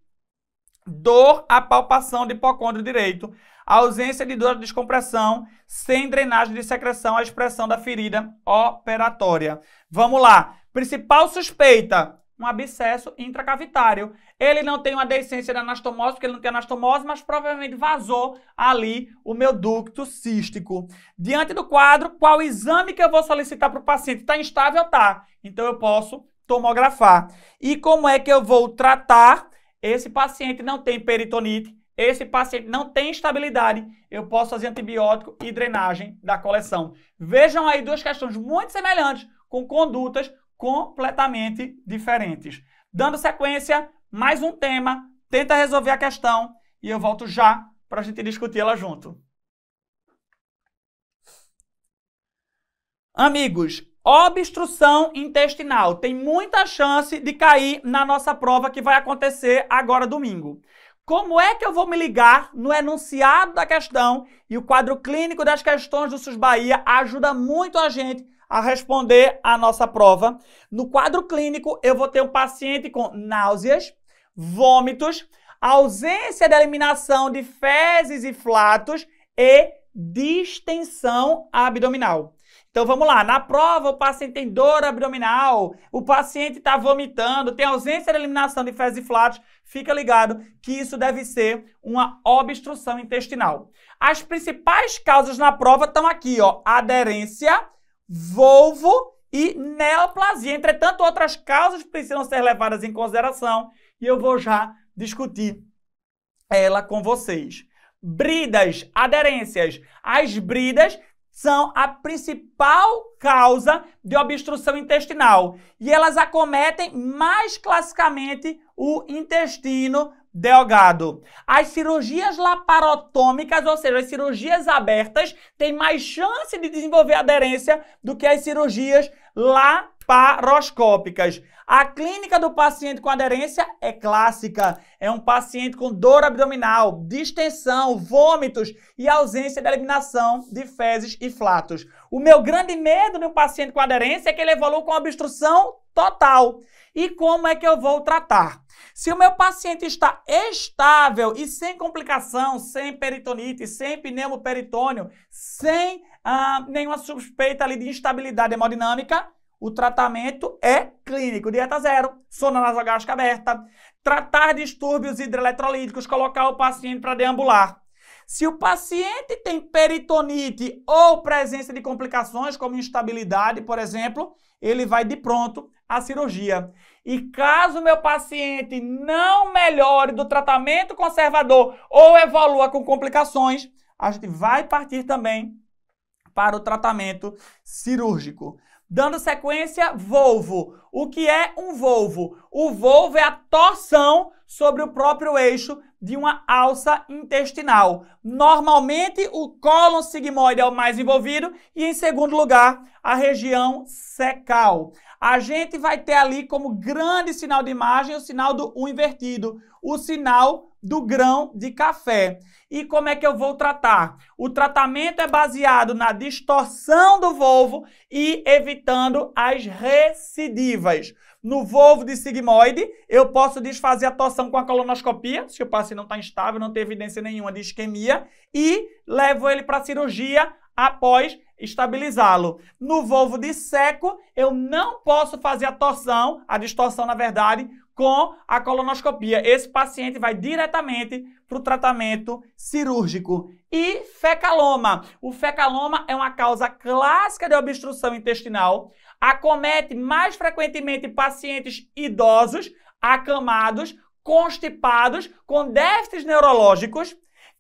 Dor à palpação de hipocôndrio direito. Ausência de dor de descompressão, sem drenagem de secreção, a expressão da ferida operatória. Vamos lá. Principal suspeita, um abscesso intracavitário. Ele não tem uma deiscência da anastomose, porque ele não tem anastomose, mas provavelmente vazou ali o meu ducto cístico. Diante do quadro, qual exame que eu vou solicitar para o paciente? Está instável? Tá. Então eu posso tomografar. E como é que eu vou tratar? Esse paciente não tem peritonite, esse paciente não tem estabilidade, eu posso fazer antibiótico e drenagem da coleção. Vejam aí duas questões muito semelhantes, com condutas completamente diferentes. Dando sequência, mais um tema, tenta resolver a questão e eu volto já para a gente discutir ela junto. Amigos, obstrução intestinal tem muita chance de cair na nossa prova que vai acontecer agora domingo. Como é que eu vou me ligar no enunciado da questão e o quadro clínico das questões do SUS Bahia ajuda muito a gente a responder a nossa prova. No quadro clínico, eu vou ter um paciente com náuseas, vômitos, ausência de eliminação de fezes e flatos e distensão abdominal. Então vamos lá, na prova o paciente tem dor abdominal, o paciente está vomitando, tem ausência de eliminação de fezes e flatos, fica ligado que isso deve ser uma obstrução intestinal. As principais causas na prova estão aqui, ó, aderência, volvo e neoplasia. Entretanto, outras causas precisam ser levadas em consideração e eu vou já discutir ela com vocês. Bridas, aderências. As bridas são a principal causa de obstrução intestinal e elas acometem mais classicamente o intestino delgado. As cirurgias laparotômicas, ou seja, as cirurgias abertas, têm mais chance de desenvolver aderência do que as cirurgias laparoscópicas. A clínica do paciente com aderência é clássica. É um paciente com dor abdominal, distensão, vômitos e ausência de eliminação de fezes e flatos. O meu grande medo de um paciente com aderência é que ele evolua com obstrução total. E como é que eu vou tratar? Se o meu paciente está estável e sem complicação, sem peritonite, sem pneumoperitônio, sem nenhuma suspeita ali de instabilidade hemodinâmica, o tratamento é clínico, dieta zero, sonda nasogástrica aberta, tratar distúrbios hidroeletrolíticos, colocar o paciente para deambular. Se o paciente tem peritonite ou presença de complicações, como instabilidade, por exemplo, ele vai de pronto à cirurgia. E caso o meu paciente não melhore do tratamento conservador ou evolua com complicações, a gente vai partir também para o tratamento cirúrgico. Dando sequência, volvo. O que é um volvo? O volvo é a torção sobre o próprio eixo de uma alça intestinal. Normalmente, o cólon sigmoide é o mais envolvido e, em segundo lugar, a região cecal. A gente vai ter ali como grande sinal de imagem o sinal do U invertido, o sinal do grão de café. E como é que eu vou tratar? O tratamento é baseado na distorção do volvo e evitando as recidivas. No volvo de sigmoide, eu posso desfazer a torção com a colonoscopia, se o paciente não está instável, não tem evidência nenhuma de isquemia, e levo ele para a cirurgia após estabilizá-lo. No volvo de seco, eu não posso fazer a torção, a distorção, na verdade, com a colonoscopia. Esse paciente vai diretamente para o tratamento cirúrgico. E fecaloma. O fecaloma é uma causa clássica de obstrução intestinal. Acomete mais frequentemente pacientes idosos, acamados, constipados, com déficits neurológicos.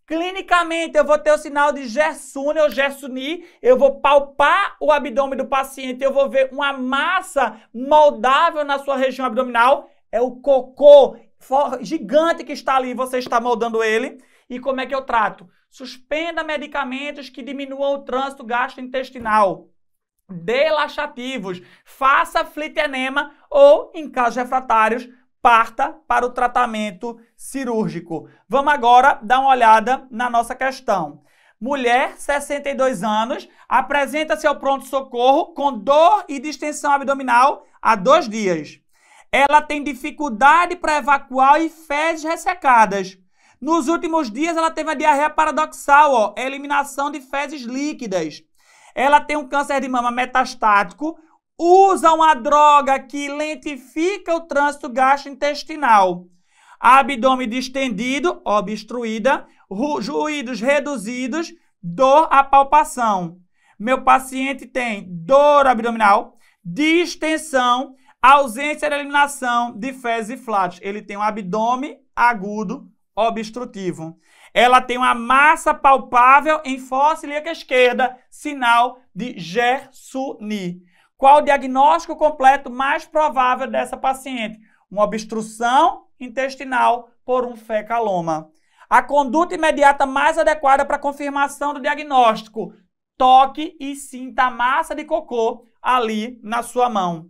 Clinicamente, eu vou ter o sinal de Gersuny ou Gersuni, eu vou palpar o abdômen do paciente, eu vou ver uma massa moldável na sua região abdominal, é o cocô gigante que está ali, você está moldando ele. E como é que eu trato? Suspenda medicamentos que diminuam o trânsito gastrointestinal. Dê laxativos, faça flitenema ou, em casos refratários, parta para o tratamento cirúrgico. Vamos agora dar uma olhada na nossa questão. Mulher, 62 anos, apresenta-se ao pronto-socorro com dor e distensão abdominal há 2 dias. Ela tem dificuldade para evacuar e fezes ressecadas. Nos últimos dias, ela teve a diarreia paradoxal, ó, eliminação de fezes líquidas. Ela tem um câncer de mama metastático, usa uma droga que lentifica o trânsito gastrointestinal. Abdômen distendido, obstruída, ruídos reduzidos, dor à palpação. Meu paciente tem dor abdominal, distensão, ausência de eliminação de fezes e flatos. Ele tem um abdômen agudo obstrutivo. Ela tem uma massa palpável em fossa ilíaca esquerda, sinal de Gersony. Qual o diagnóstico completo mais provável dessa paciente? Uma obstrução intestinal por um fecaloma. A conduta imediata mais adequada para confirmação do diagnóstico: toque e sinta a massa de cocô ali na sua mão.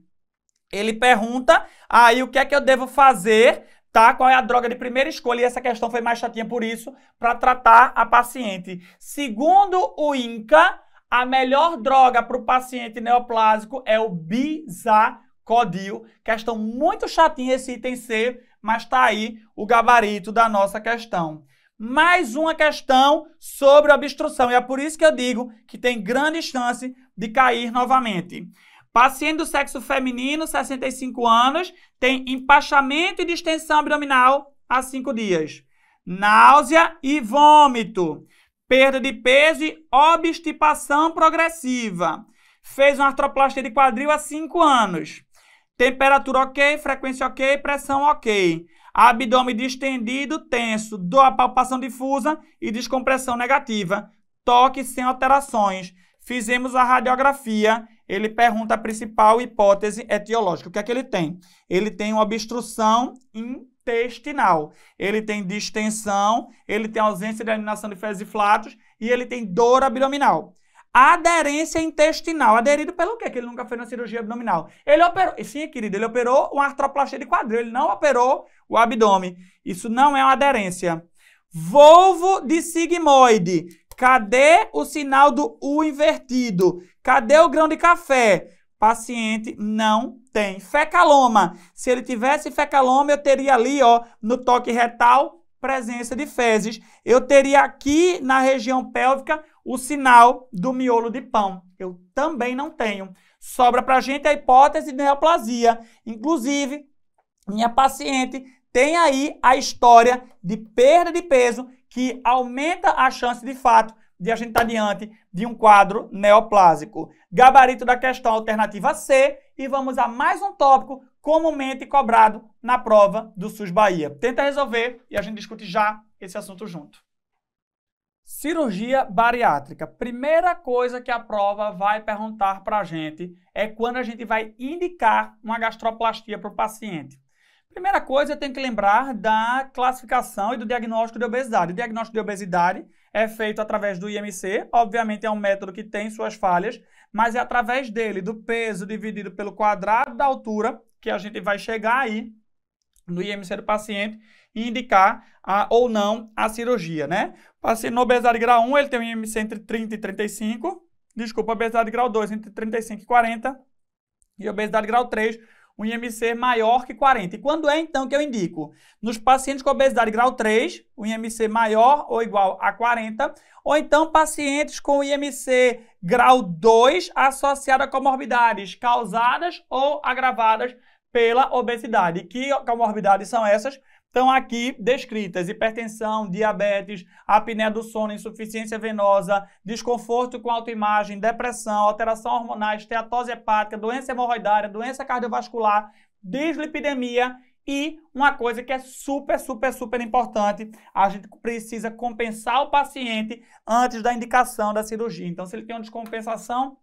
Ele pergunta aí o que é que eu devo fazer, tá? Qual é a droga de primeira escolha? E essa questão foi mais chatinha por isso, para tratar a paciente. Segundo o INCA, a melhor droga para o paciente neoplásico é o bizacodil. Questão muito chatinha esse item C, mas tá aí o gabarito da nossa questão. Mais uma questão sobre obstrução, e é por isso que eu digo que tem grande chance de cair novamente. Paciente do sexo feminino, 65 anos, tem empachamento e distensão abdominal há 5 dias. Náusea e vômito. Perda de peso e obstipação progressiva. Fez uma artroplastia de quadril há 5 anos. Temperatura ok, frequência ok, pressão ok. Abdômen distendido, tenso, dor à palpação difusa e descompressão negativa. Toque sem alterações. Fizemos a radiografia. Ele pergunta a principal hipótese etiológica. O que é que ele tem? Ele tem uma obstrução intestinal. Ele tem distensão, ele tem ausência de eliminação de fezes e flatos e ele tem dor abdominal. Aderência intestinal. Aderido pelo quê? Que ele nunca fez na cirurgia abdominal. Ele operou, sim, querido, ele operou uma artroplastia de quadril, ele não operou o abdômen. Isso não é uma aderência. Volvo de sigmoide. Cadê o sinal do U invertido? Cadê o grão de café? Paciente não tem. Fecaloma. Se ele tivesse fecaloma, eu teria ali, ó, no toque retal, presença de fezes. Eu teria aqui na região pélvica o sinal do miolo de pão. Eu também não tenho. Sobra pra gente a hipótese de neoplasia. Inclusive, minha paciente tem aí a história de perda de peso que aumenta a chance de fato de a gente estar diante de um quadro neoplásico. Gabarito da questão alternativa C e vamos a mais um tópico comumente cobrado na prova do SUS Bahia. Tenta resolver e a gente discute já esse assunto junto. Cirurgia bariátrica. Primeira coisa que a prova vai perguntar para a gente é quando a gente vai indicar uma gastroplastia para o paciente. Primeira coisa, eu tenho que lembrar da classificação e do diagnóstico de obesidade. O diagnóstico de obesidade é feito através do IMC, obviamente é um método que tem suas falhas, mas é através dele, do peso dividido pelo quadrado da altura, que a gente vai chegar aí no IMC do paciente e indicar ou não a cirurgia, né? O paciente no obesidade grau 1, ele tem um IMC entre 30 e 35, obesidade grau 2 entre 35 e 40, e obesidade grau 3, um IMC maior que 40. E quando é, então, que eu indico? Nos pacientes com obesidade grau 3, o IMC maior ou igual a 40, ou então pacientes com IMC grau 2 associado a comorbidades causadas ou agravadas pela obesidade. Que comorbidades são essas? Estão aqui descritas: hipertensão, diabetes, apneia do sono, insuficiência venosa, desconforto com autoimagem, depressão, alteração hormonal, esteatose hepática, doença hemorroidária, doença cardiovascular, dislipidemia e uma coisa que é super importante, a gente precisa compensar o paciente antes da indicação da cirurgia. Então, se ele tem uma descompensação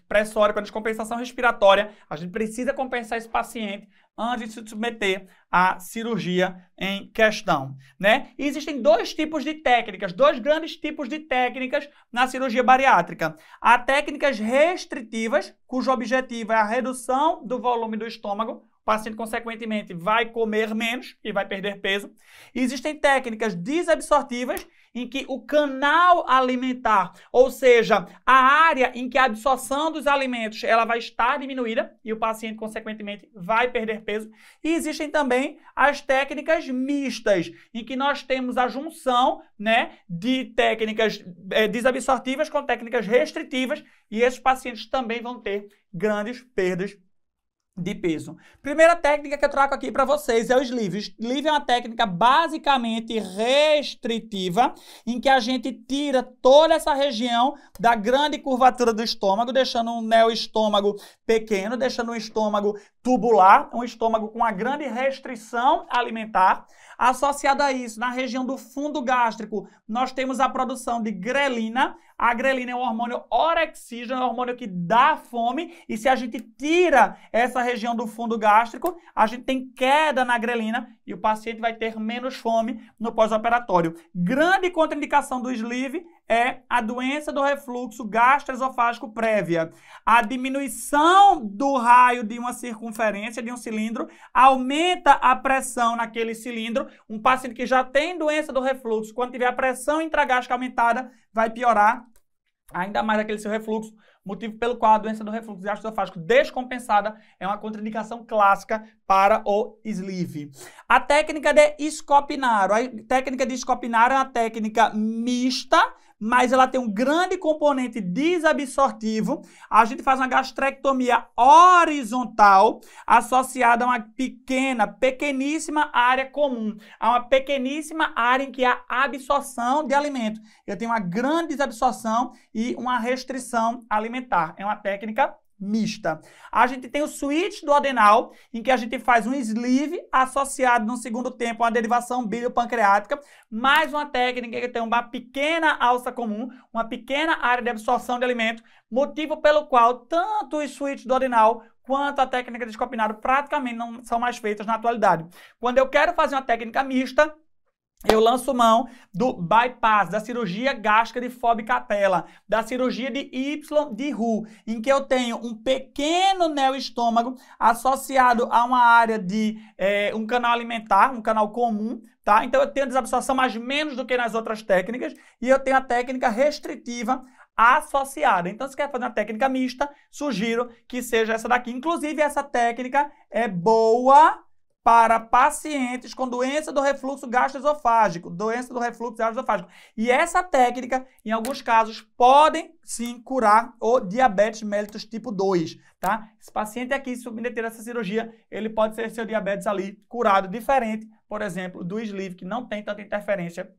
pressórica, uma descompensação respiratória, a gente precisa compensar esse paciente antes de se submeter à cirurgia em questão, né? E existem dois tipos de técnicas, dois grandes tipos de técnicas na cirurgia bariátrica. Há técnicas restritivas, cujo objetivo é a redução do volume do estômago, o paciente, consequentemente, vai comer menos e vai perder peso. Existem técnicas desabsortivas em que o canal alimentar, ou seja, a área em que a absorção dos alimentos ela vai estar diminuída e o paciente, consequentemente, vai perder peso. E existem também as técnicas mistas, em que nós temos a junção, né, de técnicas desabsortivas com técnicas restritivas e esses pacientes também vão ter grandes perdas de peso. Primeira técnica que eu trago aqui para vocês é o sleeve. O sleeve é uma técnica basicamente restritiva, em que a gente tira toda essa região da grande curvatura do estômago, deixando um neoestômago pequeno, deixando um estômago tubular, um estômago com uma grande restrição alimentar. Associado a isso, na região do fundo gástrico, nós temos a produção de grelina. A grelina é um hormônio orexígeno, é um hormônio que dá fome. E se a gente tira essa região do fundo gástrico, a gente tem queda na grelina e o paciente vai ter menos fome no pós-operatório. Grande contraindicação do sleeve é a doença do refluxo gastroesofágico prévia. A diminuição do raio de uma circunferência, de um cilindro, aumenta a pressão naquele cilindro. Um paciente que já tem doença do refluxo, quando tiver a pressão intragástrica aumentada, vai piorar ainda mais aquele seu refluxo, motivo pelo qual a doença do refluxo gastroesofágico descompensada é uma contraindicação clássica para o sleeve. A técnica de Scopinaro. A técnica de Scopinaro é uma técnica mista, mas ela tem um grande componente desabsortivo. A gente faz uma gastrectomia horizontal associada a uma pequeníssima área comum, a uma pequeníssima área em que há absorção de alimento. Eu tenho uma grande desabsorção e uma restrição alimentar. É uma técnica mista. A gente tem o switch do adenal, em que a gente faz um sleeve associado no segundo tempo a uma derivação biliopancreática, mais uma técnica que tem uma pequena alça comum, uma pequena área de absorção de alimento, motivo pelo qual tanto o switch do adenal quanto a técnica de Scopinaro praticamente não são mais feitas na atualidade. Quando eu quero fazer uma técnica mista, eu lanço mão do bypass, da cirurgia gástrica de Foley-Capella, da cirurgia de Y de Roux, em que eu tenho um pequeno neoestômago associado a uma área de um canal alimentar, um canal comum, tá? Então eu tenho desabsorção mais menos do que nas outras técnicas e eu tenho a técnica restritiva associada. Então, se quer fazer uma técnica mista, sugiro que seja essa daqui. Inclusive, essa técnica é boa para pacientes com doença do refluxo gastroesofágico, E essa técnica, em alguns casos, podem sim curar o diabetes mellitus tipo 2, tá? Esse paciente aqui, se submeter a essa cirurgia, ele pode ter seu diabetes ali curado, diferente, por exemplo, do sleeve, que não tem tanta interferência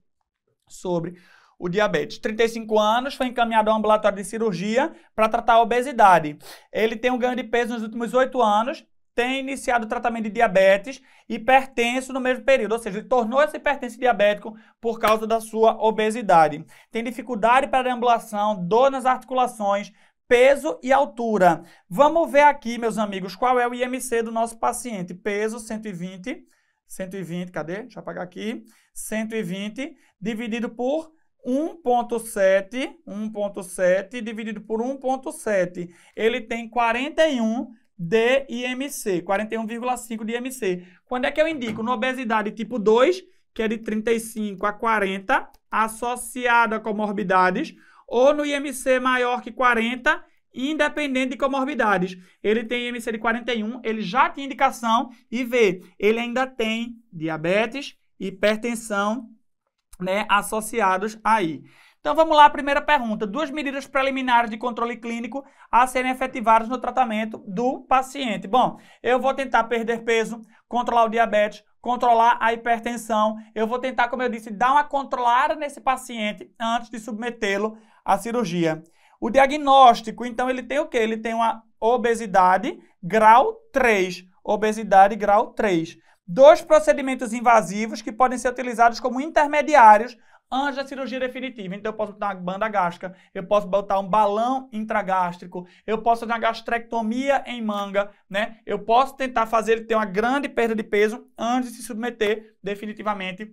sobre o diabetes. 35 anos, foi encaminhado ao ambulatório de cirurgia para tratar a obesidade. Ele tem um ganho de peso nos últimos 8 anos, tem iniciado o tratamento de diabetes hipertenso no mesmo período, ou seja, ele tornou-se hipertenso diabético por causa da sua obesidade. Tem dificuldade para deambulação, dor nas articulações, peso e altura. Vamos ver aqui, meus amigos, qual é o IMC do nosso paciente. Peso, 120, cadê? Deixa eu apagar aqui. 120 dividido por 1.7 dividido por 1.7. Ele tem 41 de IMC, 41,5 de IMC. Quando é que eu indico? Na obesidade tipo 2, que é de 35 a 40, associada a comorbidades, ou no IMC maior que 40, independente de comorbidades. Ele tem IMC de 41, ele já tem indicação e vê, ele ainda tem diabetes, hipertensão, né, associados aí. Então vamos lá, primeira pergunta. 2 medidas preliminares de controle clínico a serem efetivadas no tratamento do paciente. Bom, eu vou tentar perder peso, controlar o diabetes, controlar a hipertensão. Eu vou tentar, como eu disse, dar uma controlada nesse paciente antes de submetê-lo à cirurgia. O diagnóstico, então, ele tem o quê? Ele tem uma obesidade grau 3. Obesidade grau 3. 2 procedimentos invasivos que podem ser utilizados como intermediários antes da cirurgia definitiva. Então, eu posso botar uma banda gástrica, eu posso botar um balão intragástrico, eu posso fazer uma gastrectomia em manga, né? Eu posso tentar fazer ele ter uma grande perda de peso antes de se submeter definitivamente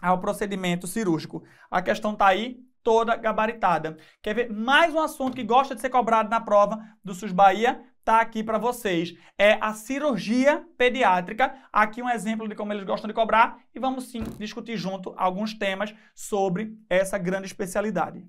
ao procedimento cirúrgico. A questão está aí toda gabaritada. Quer ver mais um assunto que gosta de ser cobrado na prova do SUS Bahia? tá aqui para vocês. É a cirurgia pediátrica. Aqui um exemplo de como eles gostam de cobrar e vamos sim discutir junto alguns temas sobre essa grande especialidade.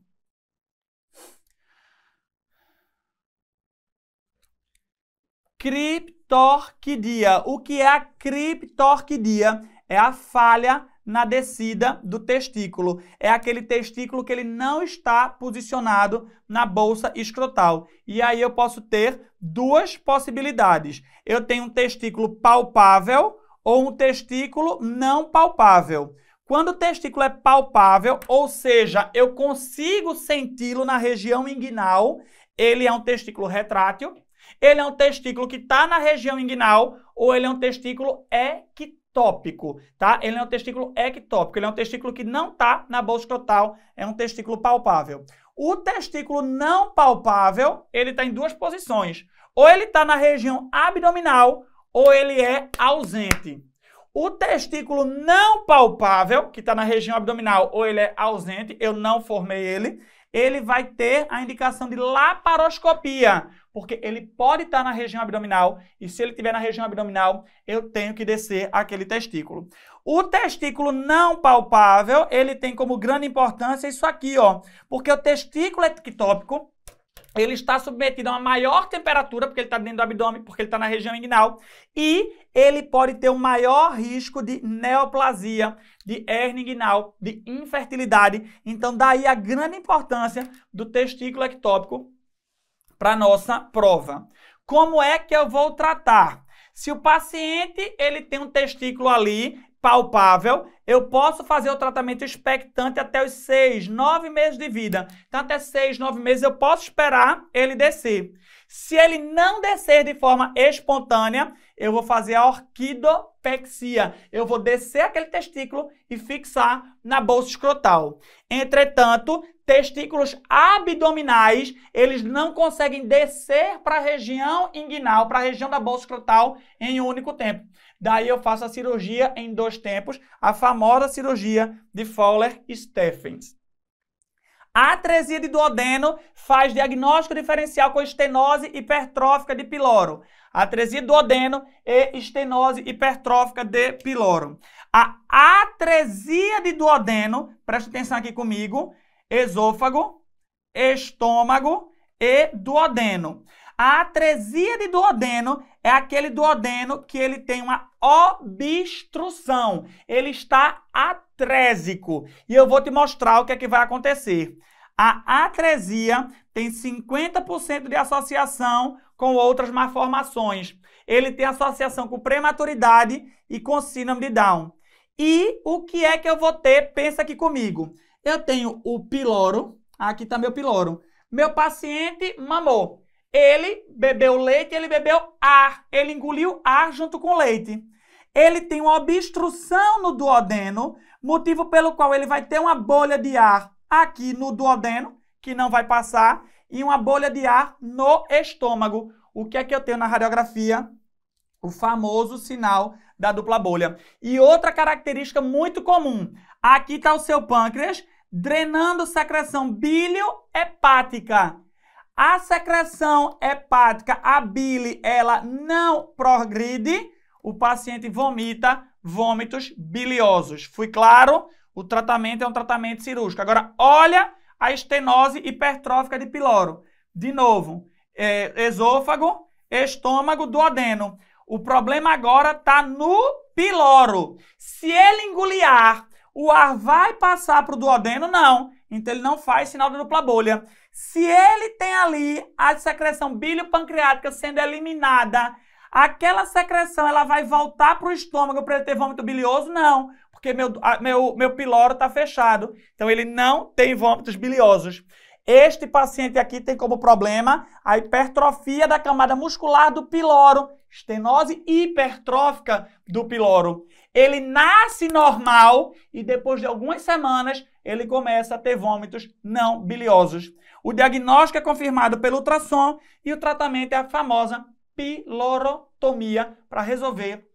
Criptorquidia. O que é a criptorquidia? É a falha na descida do testículo. É aquele testículo que ele não está posicionado na bolsa escrotal. E aí eu posso ter duas possibilidades. Eu tenho um testículo palpável ou um testículo não palpável. Quando o testículo é palpável, ou seja, eu consigo senti-lo na região inguinal, ele é um testículo retrátil. Ele é um testículo que está na região inguinal ou ele é um testículo ectópico, tá? Ele é um testículo ectópico, ele é um testículo que não está na bolsa escrotal, é um testículo palpável. O testículo não palpável, ele está em duas posições. Ou ele está na região abdominal ou ele é ausente. O testículo não palpável, que está na região abdominal ou ele é ausente, eu não formei ele vai ter a indicação de laparoscopia, porque ele pode estar na região abdominal e se ele estiver na região abdominal, eu tenho que descer aquele testículo. O testículo não palpável, ele tem como grande importância isso aqui, ó, porque o testículo ectópico, ele está submetido a uma maior temperatura, porque ele está dentro do abdômen, porque ele está na região inguinal, e ele pode ter um maior risco de neoplasia, de hérnia inguinal, de infertilidade. Então, daí a grande importância do testículo ectópico para a nossa prova. Como é que eu vou tratar? Se o paciente ele tem um testículo ali palpável, eu posso fazer o tratamento expectante até os 6, 9 meses de vida. Então, até 6, 9 meses eu posso esperar ele descer. Se ele não descer de forma espontânea, eu vou fazer a orquidopexia. Eu vou descer aquele testículo e fixar na bolsa escrotal. Entretanto, testículos abdominais, eles não conseguem descer para a região inguinal, para a região da bolsa escrotal em um único tempo. Daí eu faço a cirurgia em 2 tempos, a famosa cirurgia de Fowler-Stephens. A atresia de duodeno faz diagnóstico diferencial com estenose hipertrófica de piloro. Atresia de duodeno e estenose hipertrófica de piloro. A atresia de duodeno, presta atenção aqui comigo, esôfago, estômago e duodeno. A atresia de duodeno é aquele duodeno que ele tem uma obstrução. Ele está atrésico. E eu vou te mostrar o que é que vai acontecer. A atresia tem 50% de associação com outras malformações. Ele tem associação com prematuridade e com síndrome de Down. E o que é que eu vou ter? Pensa aqui comigo. Eu tenho o piloro. Aqui está meu piloro. Meu paciente mamou. Ele bebeu leite, ele bebeu ar. Ele engoliu ar junto com leite. Ele tem uma obstrução no duodeno, motivo pelo qual ele vai ter uma bolha de ar aqui no duodeno, que não vai passar, e uma bolha de ar no estômago. O que é que eu tenho na radiografia? O famoso sinal da dupla bolha. E outra característica muito comum. Aqui está o seu pâncreas drenando secreção bílio-hepática. A secreção hepática, a bile, ela não progride, o paciente vomita vômitos biliosos. Fui claro? O tratamento é um tratamento cirúrgico. Agora, olha a estenose hipertrófica de piloro. De novo, esôfago, estômago, duodeno. O problema agora está no piloro. Se ele engolir ar, o ar vai passar para o duodeno? Não. Então, ele não faz sinal da dupla bolha. Se ele tem ali a secreção biliopancreática sendo eliminada, aquela secreção ela vai voltar para o estômago para ele ter vômito bilioso? Não, porque meu piloro está fechado. Então, ele não tem vômitos biliosos. Este paciente aqui tem como problema a hipertrofia da camada muscular do piloro, estenose hipertrófica do piloro. Ele nasce normal e depois de algumas semanas ele começa a ter vômitos não biliosos. O diagnóstico é confirmado pelo ultrassom e o tratamento é a famosa pilorotomia para resolver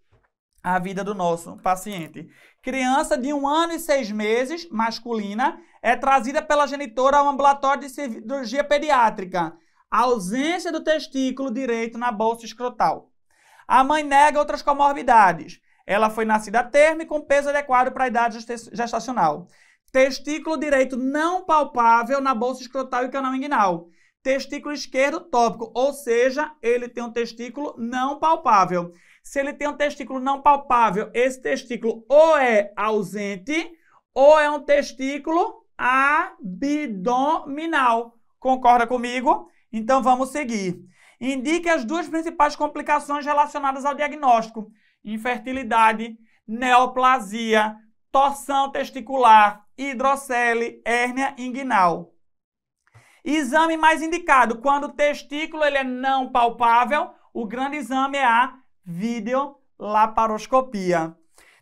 a vida do nosso paciente. Criança de 1 ano e 6 meses, masculina, é trazida pela genitora ao ambulatório de cirurgia pediátrica. ausência do testículo direito na bolsa escrotal. A mãe nega outras comorbidades. Ela foi nascida a termo e com peso adequado para a idade gestacional. Testículo direito não palpável na bolsa escrotal e canal inguinal. Testículo esquerdo tópico, ou seja, ele tem um testículo não palpável. Se ele tem um testículo não palpável, esse testículo ou é ausente ou é um testículo abdominal. Concorda comigo? Então vamos seguir. Indique as duas principais complicações relacionadas ao diagnóstico: infertilidade, neoplasia, torção testicular, hidrocele, hérnia inguinal. Exame mais indicado: quando o testículo ele é não palpável, o grande exame é a videolaparoscopia.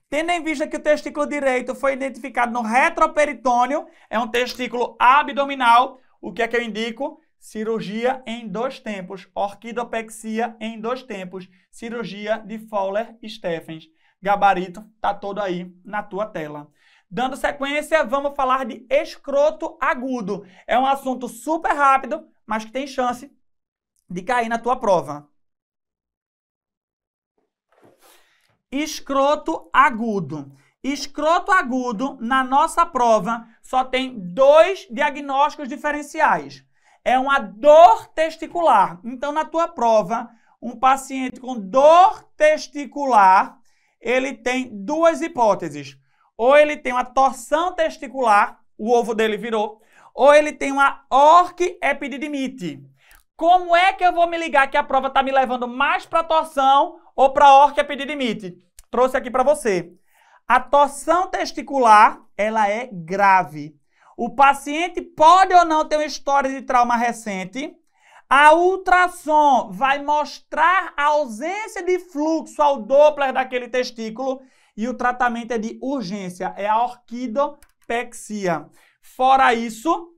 Tendo em vista que o testículo direito foi identificado no retroperitônio, é um testículo abdominal, o que é que eu indico? Cirurgia em 2 tempos, orquidopexia em 2 tempos, cirurgia de Fowler-Stephens. Gabarito tá todo aí na tua tela. Dando sequência, vamos falar de escroto agudo. É um assunto super rápido, mas que tem chance de cair na tua prova. Escroto agudo. Escroto agudo, na nossa prova, só tem 2 diagnósticos diferenciais. É uma dor testicular. Então, na tua prova, um paciente com dor testicular, ele tem 2 hipóteses. Ou ele tem uma torção testicular, o ovo dele virou, ou ele tem uma orquiepididimite. Como é que eu vou me ligar que a prova está me levando mais para torção ou para orquiepididimite? Trouxe aqui para você. A torção testicular, ela é grave. O paciente pode ou não ter uma história de trauma recente. A ultrassom vai mostrar a ausência de fluxo ao Doppler daquele testículo e o tratamento é de urgência, é a orquidopexia. Fora isso,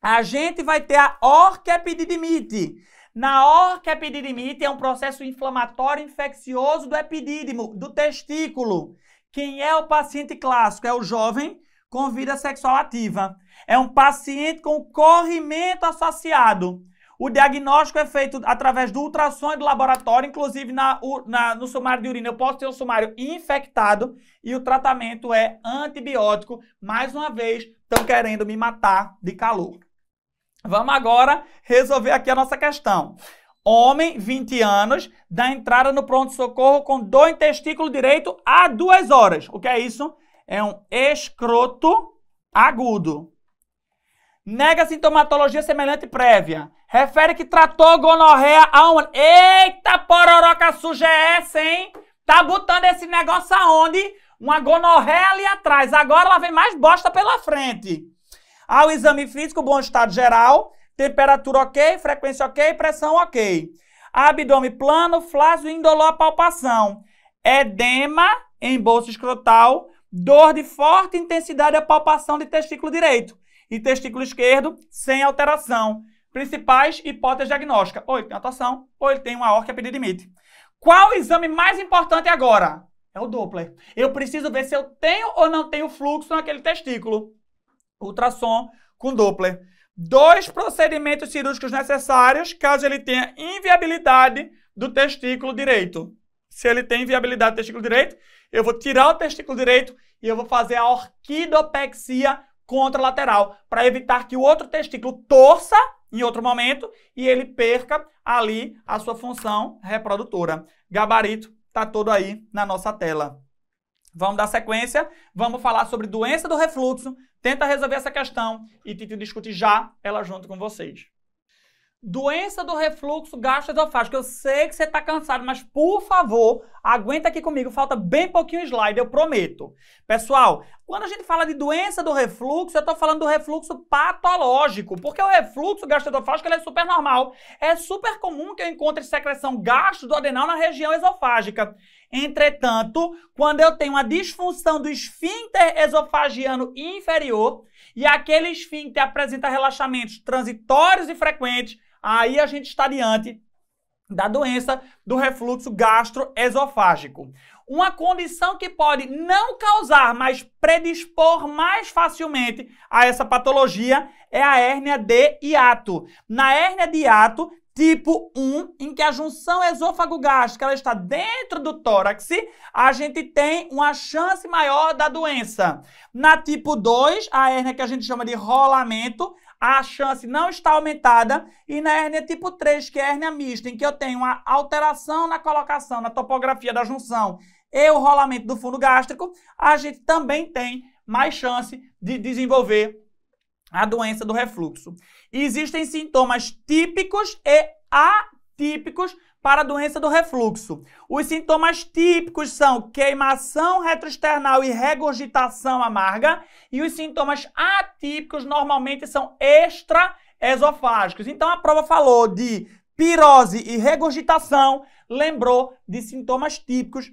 a gente vai ter a orquiepididimite. Na orquiepididimite é um processo inflamatório infeccioso do epidídimo, do testículo. Quem é o paciente clássico? É o jovem com vida sexual ativa. É um paciente com corrimento associado. O diagnóstico é feito através do ultrassom e do laboratório, inclusive no sumário de urina eu posso ter um sumário infectado e o tratamento é antibiótico. Mais uma vez, estão querendo me matar de calor. Vamos agora resolver aqui a nossa questão. Homem, 20 anos, dá entrada no pronto-socorro com dor em testículo direito há 2 horas. O que é isso? É um escroto agudo. Nega sintomatologia semelhante prévia. Refere que tratou gonorreia há um ano. Eita, pororoca suja é essa, hein? Tá botando esse negócio aonde? Uma gonorreia ali atrás. Agora ela vem mais bosta pela frente. Ao exame físico, bom estado geral. Temperatura ok, frequência ok, pressão ok. Abdômen plano, flácido, indolor à palpação. Edema em bolsa escrotal. Dor de forte intensidade à palpação de testículo direito. E testículo esquerdo, sem alteração. Principais hipóteses diagnósticas. Ou ele tem uma torção, ou ele tem uma orquiepididimite. Qual o exame mais importante agora? É o Doppler. Eu preciso ver se eu tenho ou não tenho fluxo naquele testículo. Ultrassom com Doppler. 2 procedimentos cirúrgicos necessários caso ele tenha inviabilidade do testículo direito. Se ele tem inviabilidade do testículo direito, eu vou tirar o testículo direito e eu vou fazer a orquidopexia contralateral para evitar que o outro testículo torça em outro momento e ele perca ali a sua função reprodutora. Gabarito está todo aí na nossa tela. Vamos dar sequência, vamos falar sobre doença do refluxo, tenta resolver essa questão e Tito discute já ela junto com vocês. Doença do refluxo gastroesofágico. Eu sei que você está cansado, mas por favor, aguenta aqui comigo. Falta bem pouquinho slide, eu prometo. Pessoal, quando a gente fala de doença do refluxo, eu estou falando do refluxo patológico, porque o refluxo gastroesofágico ele é super normal. É super comum que eu encontre secreção gastroadenal na região esofágica. Entretanto, quando eu tenho uma disfunção do esfíncter esofagiano inferior e aquele esfíncter apresenta relaxamentos transitórios e frequentes, aí a gente está diante da doença do refluxo gastroesofágico. Uma condição que pode não causar, mas predispor mais facilmente a essa patologia é a hérnia de hiato. Na hérnia de hiato, tipo 1, em que a junção esôfago-gástrica ela está dentro do tórax, a gente tem uma chance maior da doença. Na tipo 2, a hérnia que a gente chama de rolamento, a chance não está aumentada. E na hérnia tipo 3, que é a hérnia mista, em que eu tenho uma alteração na colocação, na topografia da junção e o rolamento do fundo gástrico, a gente também tem mais chance de desenvolver a doença do refluxo. Existem sintomas típicos e atípicos para a doença do refluxo. Os sintomas típicos são queimação retroesternal e regurgitação amarga, e os sintomas atípicos normalmente são extraesofágicos. Então a prova falou de pirose e regurgitação, lembrou de sintomas típicos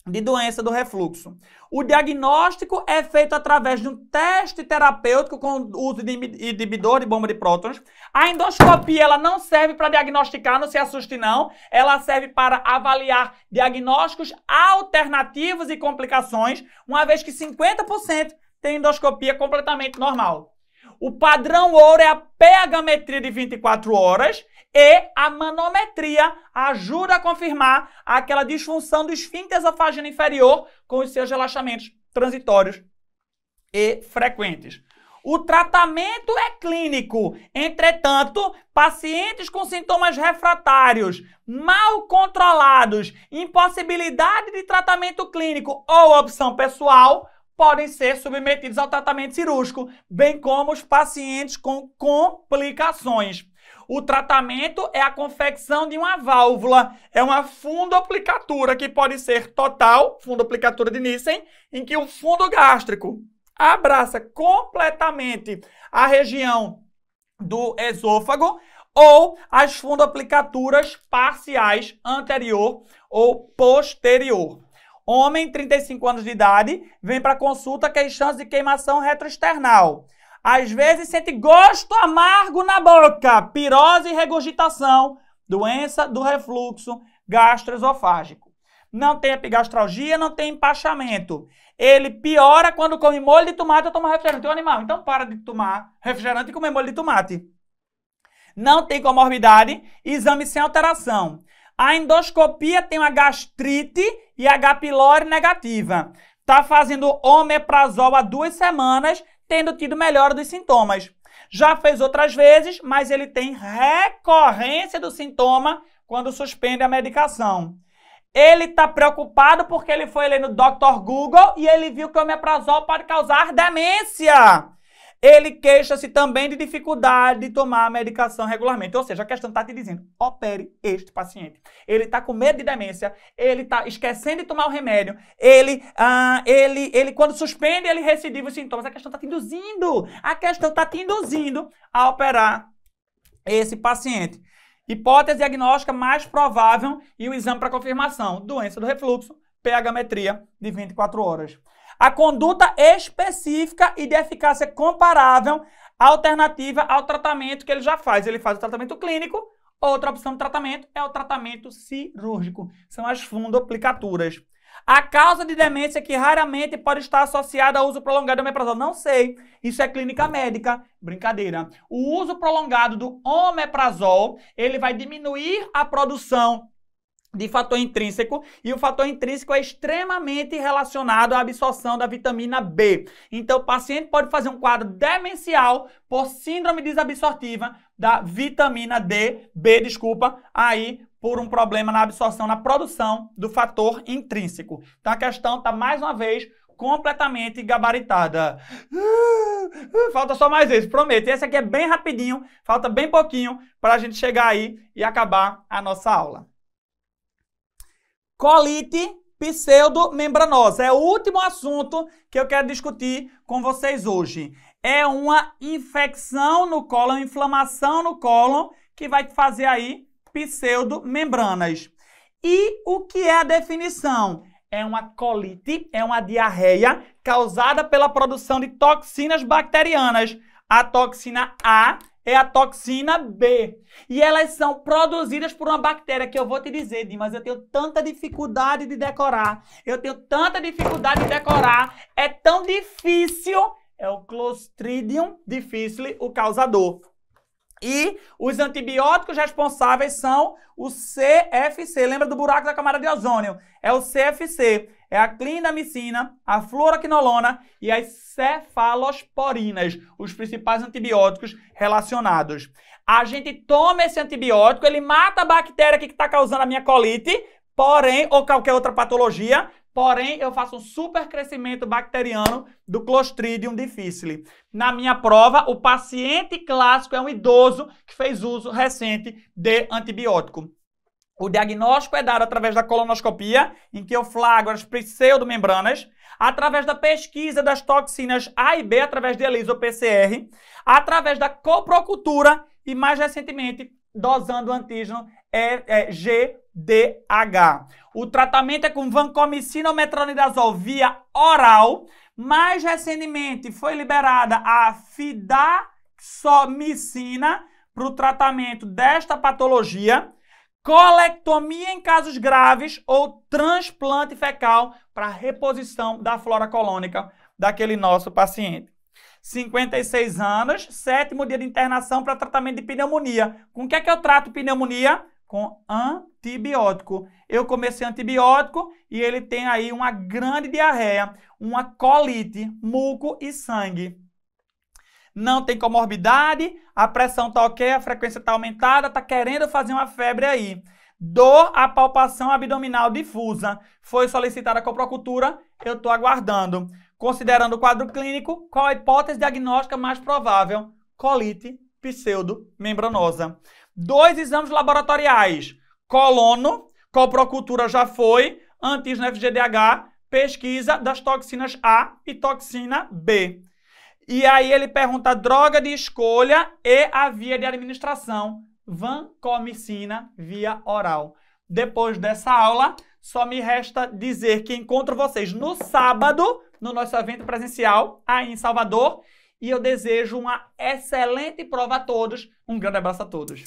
de doença do refluxo. O diagnóstico é feito através de um teste terapêutico com uso de inibidor de bomba de prótons. A endoscopia ela não serve para diagnosticar, não se assuste não. Ela serve para avaliar diagnósticos alternativos e complicações, uma vez que 50% tem endoscopia completamente normal. O padrão ouro é a pH-metria de 24 horas e a manometria ajuda a confirmar aquela disfunção do esfíncter esofágeo inferior com os seus relaxamentos transitórios e frequentes. O tratamento é clínico, entretanto, pacientes com sintomas refratários, mal controlados, impossibilidade de tratamento clínico ou opção pessoal podem ser submetidos ao tratamento cirúrgico, bem como os pacientes com complicações. O tratamento é a confecção de uma válvula, é uma fundoplicatura que pode ser total, fundoplicatura de Nissen, em que o fundo gástrico abraça completamente a região do esôfago, ou as fundoplicaturas parciais anterior ou posterior. Homem, 35 anos de idade, vem para consulta queixando de queimação retroesternal. Às vezes sente gosto amargo na boca, pirose e regurgitação, doença do refluxo gastroesofágico. Não tem epigastralgia, não tem empachamento. Ele piora quando come molho de tomate ou toma refrigerante. É um animal, então para de tomar refrigerante e comer molho de tomate. Não tem comorbidade, exame sem alteração. A endoscopia tem uma gastrite e H. pylori negativa. Está fazendo omeprazol há 2 semanas, tendo tido melhora dos sintomas. Já fez outras vezes, mas ele tem recorrência do sintoma quando suspende a medicação. Ele está preocupado porque ele foi ler no Dr. Google e ele viu que o omeprazol pode causar demência. Ele queixa-se também de dificuldade de tomar a medicação regularmente. Ou seja, a questão está te dizendo, opere este paciente. Ele está com medo de demência, ele está esquecendo de tomar o remédio, ele quando suspende, ele recidiva os sintomas. A questão está te induzindo a operar esse paciente. Hipótese diagnóstica mais provável e o exame para confirmação. Doença do refluxo, pH-metria de 24 horas. A conduta específica e de eficácia comparável, alternativa ao tratamento que ele já faz. Ele faz o tratamento clínico, outra opção de tratamento é o tratamento cirúrgico. São as fundoplicaturas. A causa de demência que raramente pode estar associada ao uso prolongado do omeprazol. Não sei, isso é clínica médica, brincadeira. O uso prolongado do omeprazol, ele vai diminuir a produção de fator intrínseco, e o fator intrínseco é extremamente relacionado à absorção da vitamina B. Então, o paciente pode fazer um quadro demencial por síndrome desabsortiva da vitamina aí por um problema na absorção, na produção do fator intrínseco. Então, a questão está, mais uma vez, completamente gabaritada. Falta só mais esse, prometo. Esse aqui é bem rapidinho, falta bem pouquinho para a gente chegar aí e acabar a nossa aula. Colite pseudomembranosa. É o último assunto que eu quero discutir com vocês hoje. É uma infecção no cólon, inflamação no cólon, que vai fazer aí pseudomembranas. E o que é a definição? É uma colite, é uma diarreia causada pela produção de toxinas bacterianas. A toxina A é a toxina B. E elas são produzidas por uma bactéria que eu vou te dizer, Dimas, eu tenho tanta dificuldade de decorar. É tão difícil. É o Clostridium difficile, o causador. E os antibióticos responsáveis são o CFC. Lembra do buraco da camada de ozônio? É o CFC. É a clindamicina, a fluoroquinolona e as cefalosporinas, os principais antibióticos relacionados. A gente toma esse antibiótico, ele mata a bactéria que está causando a minha colite, porém, ou qualquer outra patologia, porém, eu faço um super crescimento bacteriano do Clostridium difficile. Na minha prova, o paciente clássico é um idoso que fez uso recente de antibiótico. O diagnóstico é dado através da colonoscopia, em que eu flagro as pseudomembranas, através da pesquisa das toxinas A e B, através de ELISA ou PCR, através da coprocultura e, mais recentemente, dosando o antígeno GDH. O tratamento é com vancomicina ou metronidazol via oral. Mais recentemente foi liberada a fidaxomicina para o tratamento desta patologia, colectomia em casos graves ou transplante fecal para reposição da flora colônica daquele nosso paciente. 56 anos, 7º dia de internação para tratamento de pneumonia. Com o que é que eu trato pneumonia? Com antibiótico. Eu comecei antibiótico e ele tem aí uma grande diarreia, uma colite, muco e sangue. Não tem comorbidade, a pressão está ok, a frequência está aumentada, está querendo fazer uma febre aí. Dor à palpação abdominal difusa. Foi solicitada a coprocultura, eu estou aguardando. Considerando o quadro clínico, qual a hipótese diagnóstica mais provável? Colite pseudomembranosa. 2 exames laboratoriais. Colono, coprocultura já foi, antígeno FGDH, pesquisa das toxinas A e toxina B. E aí ele pergunta droga de escolha e a via de administração, vancomicina via oral. Depois dessa aula, só me resta dizer que encontro vocês no sábado, no nosso evento presencial, aí em Salvador, e eu desejo uma excelente prova a todos. Um grande abraço a todos.